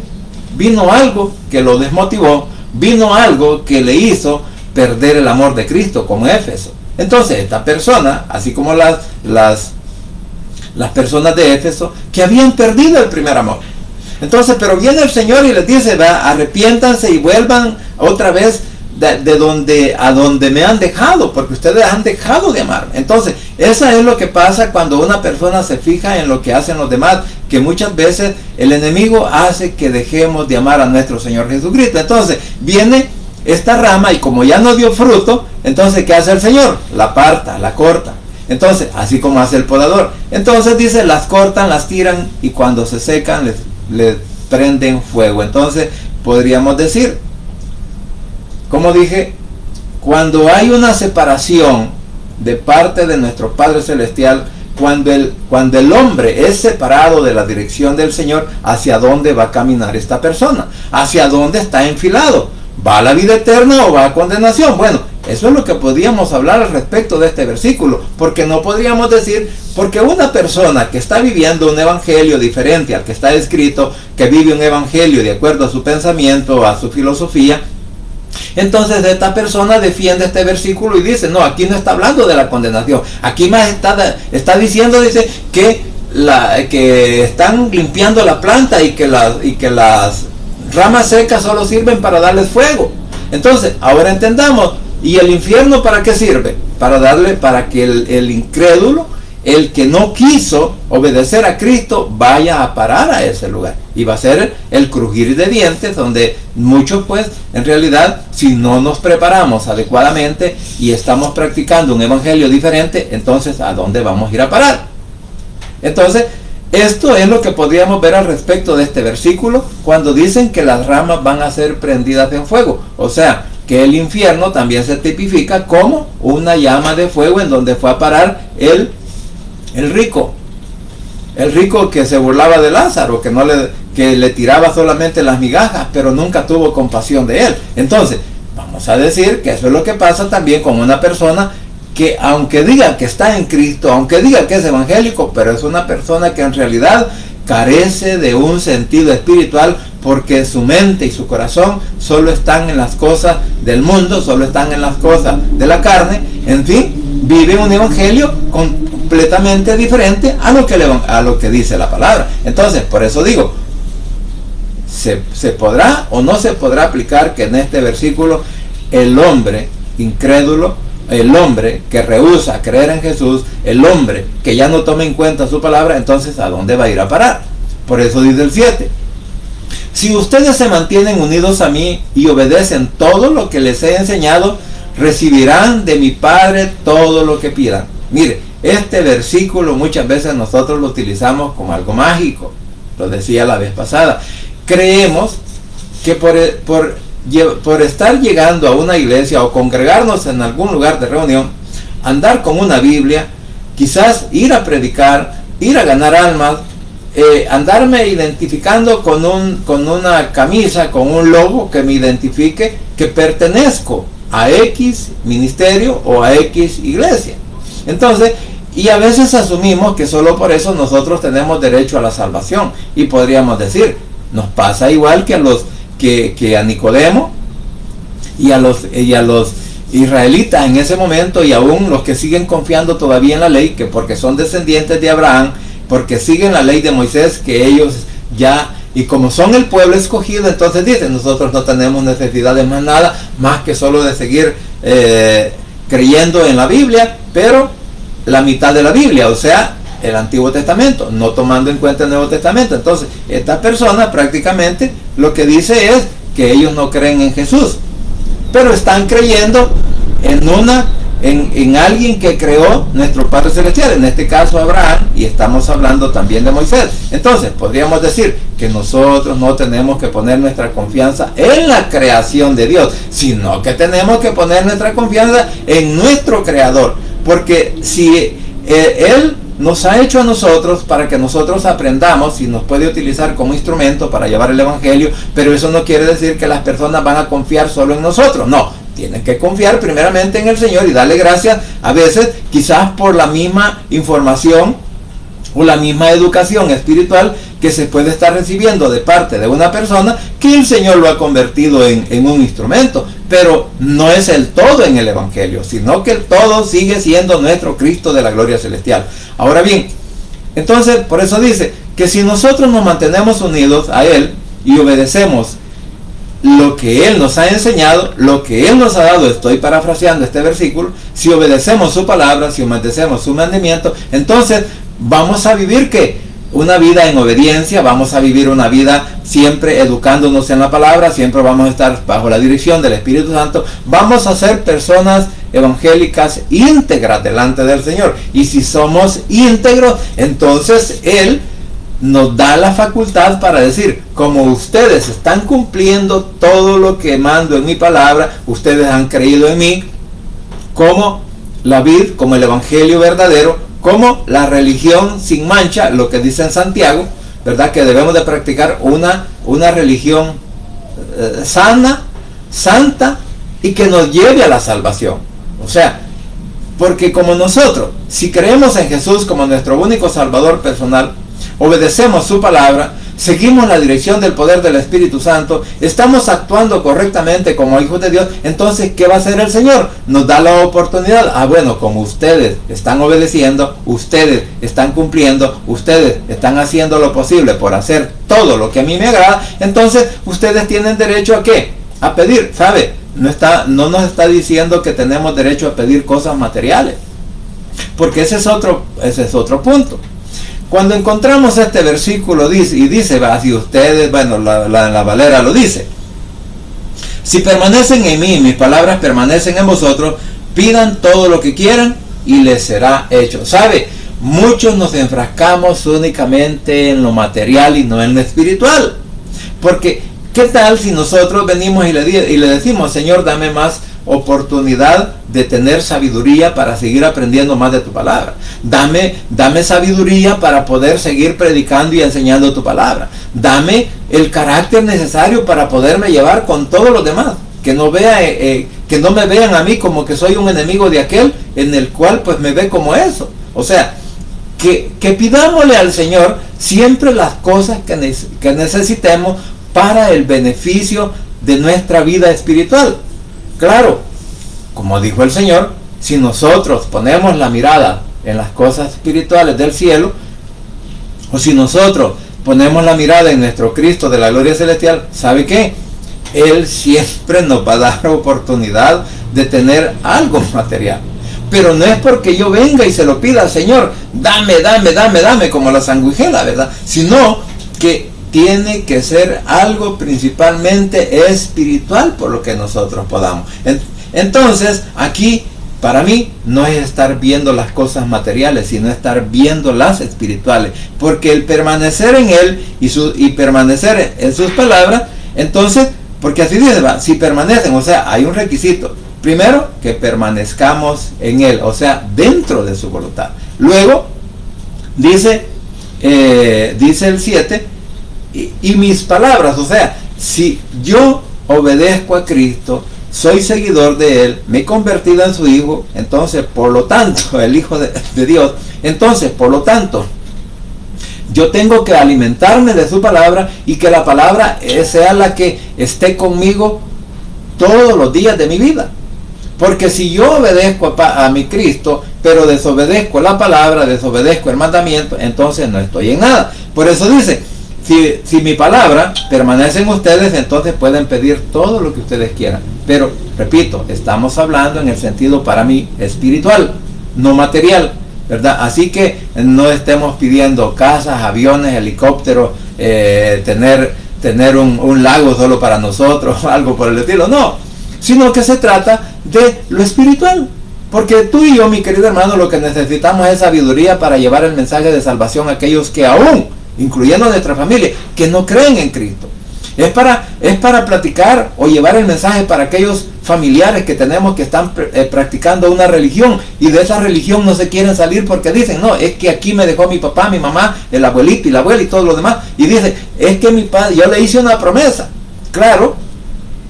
S1: vino algo que lo desmotivó, vino algo que le hizo perder el amor de Cristo, como Éfeso. Entonces esta persona, así como las personas de Éfeso, que habían perdido el primer amor. Entonces, pero viene el Señor y les dice, va, arrepiéntanse y vuelvan otra vez a donde me han dejado, porque ustedes han dejado de amar. Entonces, eso es lo que pasa cuando una persona se fija en lo que hacen los demás, que muchas veces el enemigo hace que dejemos de amar a nuestro Señor Jesucristo. Entonces, viene esta rama y como ya no dio fruto, entonces, ¿qué hace el Señor? La aparta, la corta. Entonces, así como hace el podador. Entonces dice, las cortan, las tiran, y cuando se secan, les prenden fuego. Entonces, podríamos decir, como dije, cuando hay una separación de parte de nuestro Padre Celestial, cuando el hombre es separado de la dirección del Señor, ¿hacia dónde va a caminar esta persona? ¿Hacia dónde está enfilado? ¿Va a la vida eterna o va a condenación? Bueno, eso es lo que podríamos hablar al respecto de este versículo, porque no podríamos decir, porque una persona que está viviendo un evangelio diferente al que está escrito, que vive un evangelio de acuerdo a su pensamiento, a su filosofía, entonces esta persona defiende este versículo y dice, no, aquí no está hablando de la condenación, aquí más está diciendo, dice, que están limpiando la planta y que las ramas secas solo sirven para darles fuego. Entonces, ahora entendamos, ¿y el infierno para qué sirve? Para que el incrédulo, el que no quiso obedecer a Cristo, vaya a parar a ese lugar. Y va a ser el crujir de dientes, donde muchos pues, en realidad, si no nos preparamos adecuadamente y estamos practicando un evangelio diferente, entonces, ¿a dónde vamos a ir a parar? Entonces, esto es lo que podríamos ver al respecto de este versículo, cuando dicen que las ramas van a ser prendidas en fuego. O sea, que el infierno también se tipifica como una llama de fuego en donde fue a parar el rico. El rico que se burlaba de Lázaro, que le tiraba solamente las migajas, pero nunca tuvo compasión de él. Entonces, vamos a decir que eso es lo que pasa también con una persona que, aunque diga que está en Cristo, aunque diga que es evangélico, pero es una persona que en realidad carece de un sentido espiritual, porque su mente y su corazón solo están en las cosas del mundo, solo están en las cosas de la carne. En fin, vive un evangelio completamente diferente a lo que dice la palabra. Entonces, por eso digo, ¿se podrá o no se podrá aplicar que en este versículo el hombre incrédulo el hombre que rehúsa creer en Jesús, el hombre que ya no toma en cuenta su palabra, entonces ¿a dónde va a ir a parar? Por eso dice el 7. Si ustedes se mantienen unidos a mí y obedecen todo lo que les he enseñado, recibirán de mi Padre todo lo que pidan. Mire, este versículo muchas veces nosotros lo utilizamos como algo mágico. Lo decía la vez pasada. Creemos que por estar llegando a una iglesia o congregarnos en algún lugar de reunión, andar con una Biblia, quizás ir a predicar, ir a ganar almas, andarme identificando con una camisa, con un logo que me identifique que pertenezco a X ministerio o a X iglesia. Entonces, y a veces asumimos que solo por eso nosotros tenemos derecho a la salvación, y podríamos decir, nos pasa igual que a Nicodemo y a los israelitas en ese momento, y aún los que siguen confiando todavía en la ley, que porque son descendientes de Abraham, porque siguen la ley de Moisés, que ellos ya, y como son el pueblo escogido, entonces dicen, nosotros no tenemos necesidad de más nada, más que solo de seguir creyendo en la Biblia, pero la mitad de la Biblia, o sea, el Antiguo Testamento, no tomando en cuenta el Nuevo Testamento. Entonces, esta persona prácticamente lo que dice es que ellos no creen en Jesús, pero están creyendo en alguien que creó nuestro Padre Celestial, en este caso Abraham, y estamos hablando también de Moisés. Entonces, podríamos decir que nosotros no tenemos que poner nuestra confianza en la creación de Dios, sino que tenemos que poner nuestra confianza en nuestro Creador, porque si Él nos ha hecho a nosotros para que nosotros aprendamos y nos puede utilizar como instrumento para llevar el Evangelio, pero eso no quiere decir que las personas van a confiar solo en nosotros, no. Tienen que confiar primeramente en el Señor y darle gracias, a veces quizás por la misma información o la misma educación espiritual que se puede estar recibiendo de parte de una persona que el Señor lo ha convertido en un instrumento, pero no es el todo en el Evangelio, sino que el todo sigue siendo nuestro Cristo de la gloria celestial. Ahora bien, entonces por eso dice que si nosotros nos mantenemos unidos a Él y obedecemos lo que Él nos ha enseñado, lo que Él nos ha dado, estoy parafraseando este versículo, si obedecemos su palabra, si obedecemos su mandamiento, entonces vamos a vivir una vida en obediencia, vamos a vivir una vida siempre educándonos en la palabra, siempre vamos a estar bajo la dirección del Espíritu Santo, vamos a ser personas evangélicas íntegras delante del Señor, y si somos íntegros, entonces Él nos da la facultad para decir, como ustedes están cumpliendo todo lo que mando en mi palabra, ustedes han creído en mí, como la vid, como el Evangelio verdadero, como la religión sin mancha, lo que dice en Santiago, ¿verdad? Que debemos de practicar una religión sana, santa, y que nos lleve a la salvación. O sea, porque como nosotros, si creemos en Jesús como nuestro único Salvador personal, obedecemos su palabra, seguimos la dirección del poder del Espíritu Santo, estamos actuando correctamente como hijos de Dios, entonces ¿qué va a hacer el Señor? Nos da la oportunidad. Bueno, como ustedes están obedeciendo, ustedes están cumpliendo, ustedes están haciendo lo posible por hacer todo lo que a mí me agrada, entonces ustedes tienen derecho a ¿qué? A pedir, ¿sabe? No nos está diciendo que tenemos derecho a pedir cosas materiales, porque ese es otro punto. Cuando encontramos este versículo dice, si ustedes, bueno, la Valera lo dice, si permanecen en mí, mis palabras permanecen en vosotros, pidan todo lo que quieran y les será hecho. ¿Sabe? Muchos nos enfrascamos únicamente en lo material y no en lo espiritual. Porque, ¿qué tal si nosotros venimos y le decimos, Señor, dame más oportunidad de tener sabiduría para seguir aprendiendo más de tu palabra, dame sabiduría para poder seguir predicando y enseñando tu palabra, dame el carácter necesario para poderme llevar con todos los demás, que no me vean a mí como que soy un enemigo de aquel en el cual pues me ve como eso. O sea, que pidámosle al Señor siempre las cosas que necesitemos para el beneficio de nuestra vida espiritual. Claro, como dijo el Señor, si nosotros ponemos la mirada en las cosas espirituales del cielo, o si nosotros ponemos la mirada en nuestro Cristo de la gloria celestial, ¿sabe qué? Él siempre nos va a dar oportunidad de tener algo material. Pero no es porque yo venga y se lo pida al Señor, dame, dame, dame, dame, como la sanguijela, ¿verdad? Sino que tiene que ser algo principalmente espiritual por lo que nosotros podamos. Entonces, aquí, para mí, no es estar viendo las cosas materiales, sino estar viendo las espirituales. Porque el permanecer en Él y permanecer en sus palabras, entonces, porque así dice, ¿va? Si permanecen, o sea, hay un requisito. Primero, que permanezcamos en Él, o sea, dentro de su voluntad. Luego, dice el 7, y mis palabras, o sea, si yo obedezco a Cristo, soy seguidor de Él, me he convertido en su hijo, entonces, por lo tanto, el hijo de Dios, entonces, por lo tanto, yo tengo que alimentarme de su palabra y que la palabra sea la que esté conmigo todos los días de mi vida. Porque si yo obedezco a mi Cristo, pero desobedezco la palabra, desobedezco el mandamiento, entonces no estoy en nada. Por eso dice, si mi palabra permanece en ustedes, entonces pueden pedir todo lo que ustedes quieran. Pero, repito, estamos hablando en el sentido para mí espiritual, no material, ¿verdad? Así que no estemos pidiendo casas, aviones, helicópteros, tener un lago solo para nosotros, algo por el estilo, no. Sino que se trata de lo espiritual. Porque tú y yo, mi querido hermano, lo que necesitamos es sabiduría para llevar el mensaje de salvación a aquellos que aún, incluyendo nuestra familia, que no creen en Cristo. Es para platicar o llevar el mensaje para aquellos familiares que tenemos que están practicando una religión y de esa religión no se quieren salir porque dicen, no, es que aquí me dejó mi papá, mi mamá, el abuelito y la abuela y todo lo demás. Y dice, es que mi padre, yo le hice una promesa. Claro,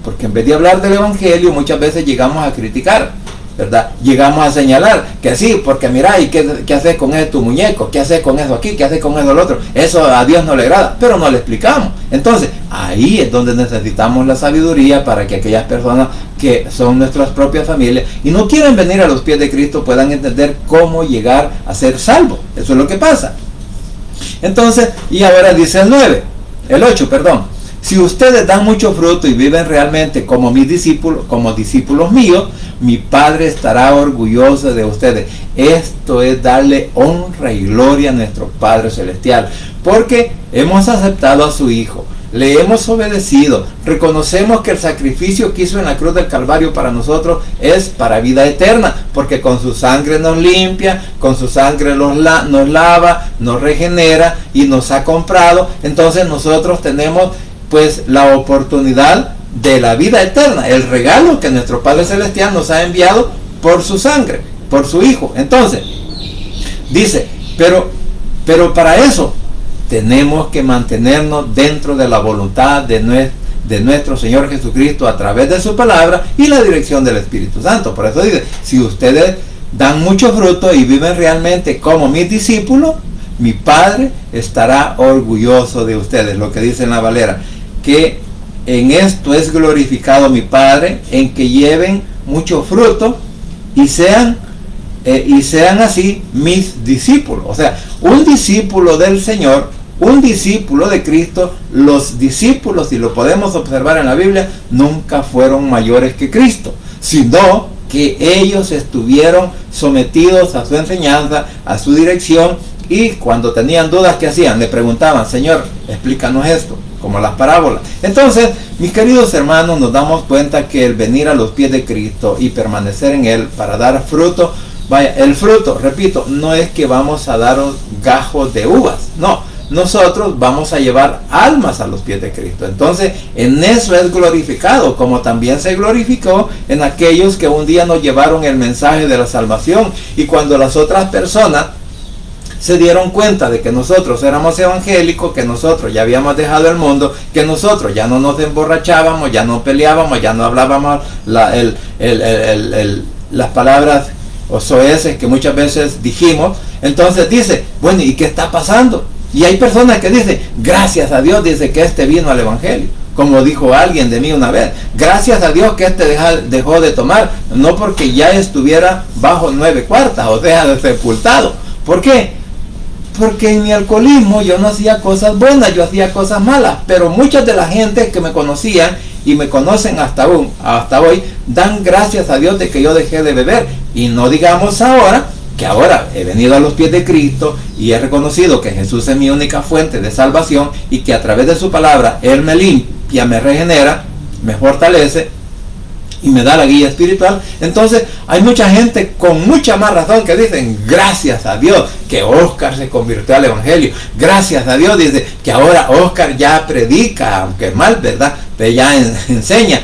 S1: porque en vez de hablar del evangelio muchas veces llegamos a criticar, ¿verdad? Llegamos a señalar que sí, porque mira, ¿y qué haces con tu muñeco? ¿Qué haces con eso aquí? ¿Qué haces con eso lo otro? Eso a Dios no le agrada, pero no le explicamos. Entonces, ahí es donde necesitamos la sabiduría para que aquellas personas que son nuestras propias familias y no quieren venir a los pies de Cristo puedan entender cómo llegar a ser salvos. Eso es lo que pasa. Entonces, y ahora dice el 8, perdón. Si ustedes dan mucho fruto y viven realmente como mis discípulos, como discípulos míos, mi Padre estará orgulloso de ustedes. Esto es darle honra y gloria a nuestro Padre Celestial, porque hemos aceptado a su Hijo, le hemos obedecido, reconocemos que el sacrificio que hizo en la cruz del Calvario para nosotros es para vida eterna, porque con su sangre nos limpia, con su sangre nos lava, nos regenera y nos ha comprado. Entonces nosotros tenemos pues la oportunidad de la vida eterna, el regalo que nuestro Padre Celestial nos ha enviado por su sangre, por su Hijo. Entonces, dice, pero para eso tenemos que mantenernos dentro de la voluntad de nuestro Señor Jesucristo a través de su palabra y la dirección del Espíritu Santo. Por eso dice, si ustedes dan mucho fruto y viven realmente como mis discípulos, mi Padre estará orgulloso de ustedes. Lo que dice en la Valera, que en esto es glorificado mi Padre, en que lleven mucho fruto y sean así mis discípulos. O sea, un discípulo del Señor, un discípulo de Cristo, los discípulos, y lo podemos observar en la Biblia, nunca fueron mayores que Cristo, sino que ellos estuvieron sometidos a su enseñanza, a su dirección, y cuando tenían dudas, ¿qué hacían? Le preguntaban, Señor, explícanos esto, como las parábolas. Entonces, mis queridos hermanos, nos damos cuenta que el venir a los pies de Cristo y permanecer en Él para dar fruto, vaya, el fruto, repito, no es que vamos a dar gajos de uvas, no, nosotros vamos a llevar almas a los pies de Cristo. Entonces, en eso es glorificado, como también se glorificó en aquellos que un día nos llevaron el mensaje de la salvación, y cuando las otras personas se dieron cuenta de que nosotros éramos evangélicos, que nosotros ya habíamos dejado el mundo, que nosotros ya no nos emborrachábamos, ya no peleábamos, ya no hablábamos las palabras o soeces que muchas veces dijimos. Entonces dice, bueno, ¿y qué está pasando? Y hay personas que dicen, gracias a Dios, dice que vino al evangelio. Como dijo alguien de mí una vez, gracias a Dios que dejó de tomar, no porque ya estuviera bajo 9 cuartas, o sea, sepultado. ¿Por qué? Porque en mi alcoholismo yo no hacía cosas buenas, yo hacía cosas malas, pero muchas de la gente que me conocían y me conocen hasta hoy, dan gracias a Dios de que yo dejé de beber. Y no digamos ahora, que ahora he venido a los pies de Cristo y he reconocido que Jesús es mi única fuente de salvación y que a través de su palabra Él me limpia, me regenera, me fortalece y me da la guía espiritual. Entonces hay mucha gente con mucha más razón que dicen, gracias a Dios que Oscar se convirtió al Evangelio, gracias a Dios, dice, que ahora Oscar ya predica, aunque mal, ¿verdad? Pero ya enseña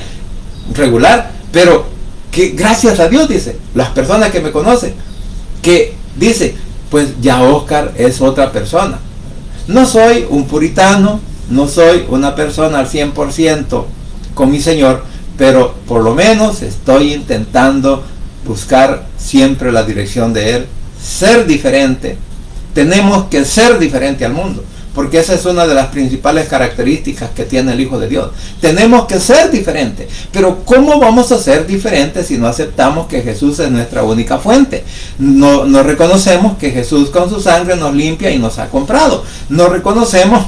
S1: regular, pero que gracias a Dios, dice, las personas que me conocen, que dice, pues ya Oscar es otra persona. No soy un puritano, no soy una persona al 100% con mi Señor, pero por lo menos estoy intentando buscar siempre la dirección de Él, ser diferente. Tenemos que ser diferente al mundo, porque esa es una de las principales características que tiene el Hijo de Dios. Tenemos que ser diferentes, pero ¿cómo vamos a ser diferentes si no aceptamos que Jesús es nuestra única fuente? No reconocemos que Jesús con su sangre nos limpia y nos ha comprado. No reconocemos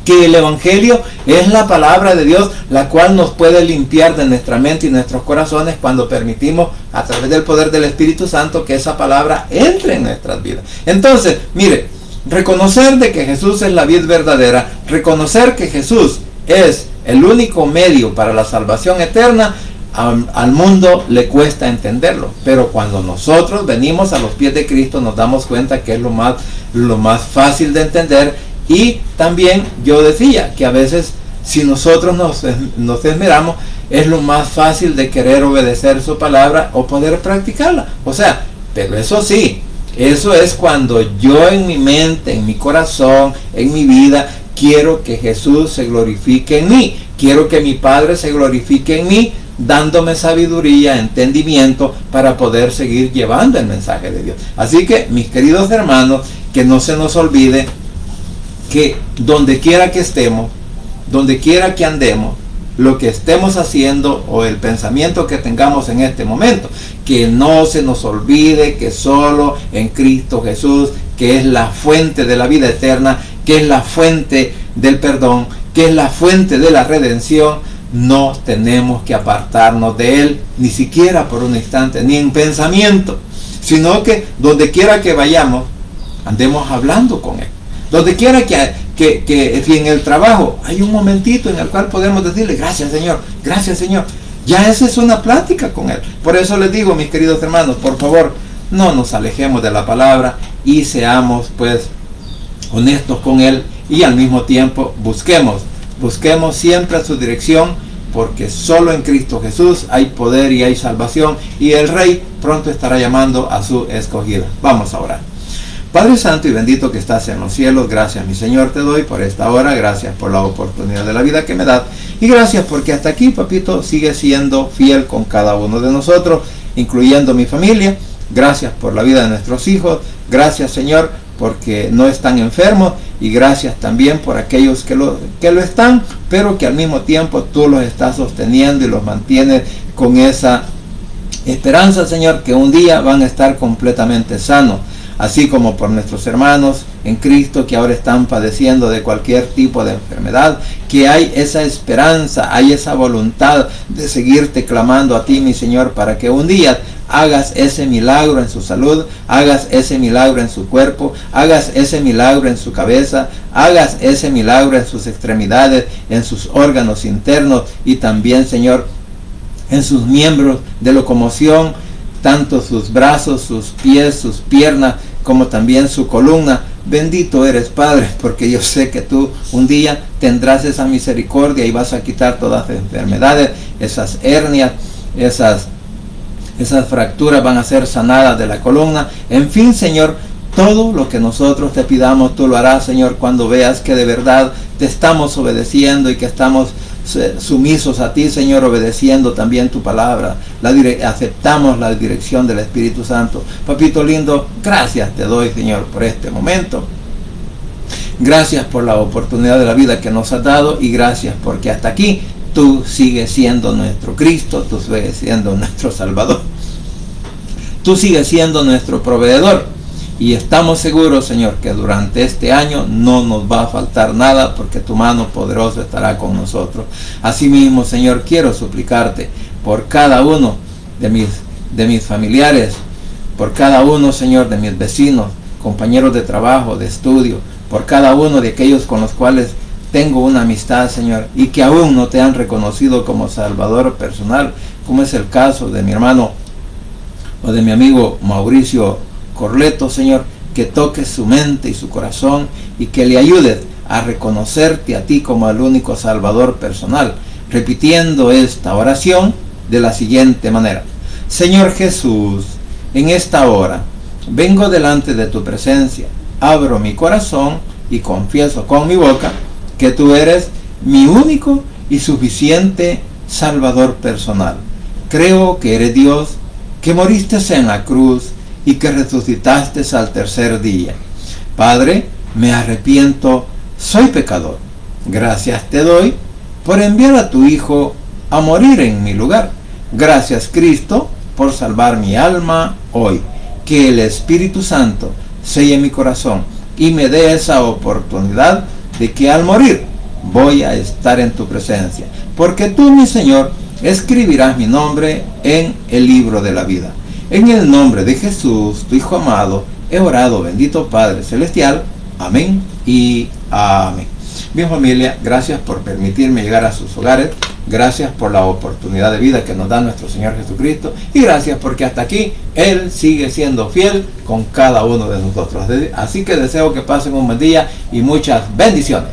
S1: que el Evangelio es la palabra de Dios, la cual nos puede limpiar de nuestra mente y nuestros corazones cuando permitimos a través del poder del Espíritu Santo que esa palabra entre en nuestras vidas. Entonces, mire, reconocer de que Jesús es la vid verdadera, reconocer que Jesús es el único medio para la salvación eterna, al mundo le cuesta entenderlo, pero cuando nosotros venimos a los pies de Cristo nos damos cuenta que es lo más fácil de entender. Y también yo decía que a veces si nosotros nos esmeramos, es lo más fácil de querer obedecer su palabra o poder practicarla. O sea, pero eso sí, eso es cuando yo en mi mente, en mi corazón, en mi vida, quiero que Jesús se glorifique en mí. Quiero que mi Padre se glorifique en mí, dándome sabiduría, entendimiento para poder seguir llevando el mensaje de Dios. Así que, mis queridos hermanos, que no se nos olvide que donde quiera que estemos, donde quiera que andemos, lo que estemos haciendo o el pensamiento que tengamos en este momento, que no se nos olvide que solo en Cristo Jesús, que es la fuente de la vida eterna, que es la fuente del perdón, que es la fuente de la redención, no tenemos que apartarnos de Él, ni siquiera por un instante, ni en pensamiento, sino que donde quiera que vayamos, andemos hablando con Él. Donde quiera que si en el trabajo hay un momentito en el cual podemos decirle, gracias Señor, ya esa es una plática con Él. Por eso les digo, mis queridos hermanos, por favor, no nos alejemos de la palabra y seamos pues honestos con Él y al mismo tiempo busquemos siempre su dirección, porque solo en Cristo Jesús hay poder y hay salvación, y el Rey pronto estará llamando a su escogida. Vamos a orar. Padre Santo y bendito que estás en los cielos, gracias mi Señor te doy por esta hora, gracias por la oportunidad de la vida que me das, y gracias porque hasta aquí, papito, sigue siendo fiel con cada uno de nosotros, incluyendo mi familia. Gracias por la vida de nuestros hijos, gracias Señor porque no están enfermos, y gracias también por aquellos que lo están, pero que al mismo tiempo tú los estás sosteniendo y los mantienes con esa esperanza, Señor, que un día van a estar completamente sanos. Así como por nuestros hermanos en Cristo que ahora están padeciendo de cualquier tipo de enfermedad, que hay esa esperanza, hay esa voluntad de seguirte clamando a ti, mi Señor, para que un día hagas ese milagro en su salud, hagas ese milagro en su cuerpo, hagas ese milagro en su cabeza, hagas ese milagro en sus extremidades, en sus órganos internos y también, Señor, en sus miembros de locomoción, tanto sus brazos, sus pies, sus piernas, como también su columna. Bendito eres, Padre, porque yo sé que tú un día tendrás esa misericordia y vas a quitar todas las enfermedades, esas hernias, esas fracturas van a ser sanadas de la columna. En fin, Señor, todo lo que nosotros te pidamos, tú lo harás, Señor, cuando veas que de verdad te estamos obedeciendo y que estamos sumisos a ti, Señor, obedeciendo también tu palabra. Aceptamos la dirección del Espíritu Santo. Papito lindo, gracias te doy, Señor, por este momento. Gracias por la oportunidad de la vida que nos has dado, y gracias porque hasta aquí tú sigues siendo nuestro Cristo, tú sigues siendo nuestro Salvador, tú sigues siendo nuestro proveedor. Y estamos seguros, Señor, que durante este año no nos va a faltar nada, porque tu mano poderosa estará con nosotros. Asimismo, Señor, quiero suplicarte por cada uno de mis familiares, por cada uno, Señor, de mis vecinos, compañeros de trabajo, de estudio, por cada uno de aquellos con los cuales tengo una amistad, Señor, y que aún no te han reconocido como Salvador personal, como es el caso de mi hermano o de mi amigo Mauricio Corleto, Señor, que toques su mente y su corazón y que le ayudes a reconocerte a ti como el único Salvador personal, repitiendo esta oración de la siguiente manera: Señor Jesús, en esta hora vengo delante de tu presencia, abro mi corazón y confieso con mi boca que tú eres mi único y suficiente Salvador personal. Creo que eres Dios, que moriste en la cruz y que resucitaste al tercer día. Padre, me arrepiento, soy pecador. Gracias te doy por enviar a tu Hijo a morir en mi lugar. Gracias, Cristo, por salvar mi alma hoy. Que el Espíritu Santo selle mi corazón y me dé esa oportunidad de que al morir voy a estar en tu presencia, porque tú, mi Señor, escribirás mi nombre en el libro de la vida. En el nombre de Jesús, tu Hijo amado, he orado, bendito Padre Celestial. Amén y amén. Bien, familia, gracias por permitirme llegar a sus hogares. Gracias por la oportunidad de vida que nos da nuestro Señor Jesucristo. Y gracias porque hasta aquí Él sigue siendo fiel con cada uno de nosotros. Así que deseo que pasen un buen día y muchas bendiciones.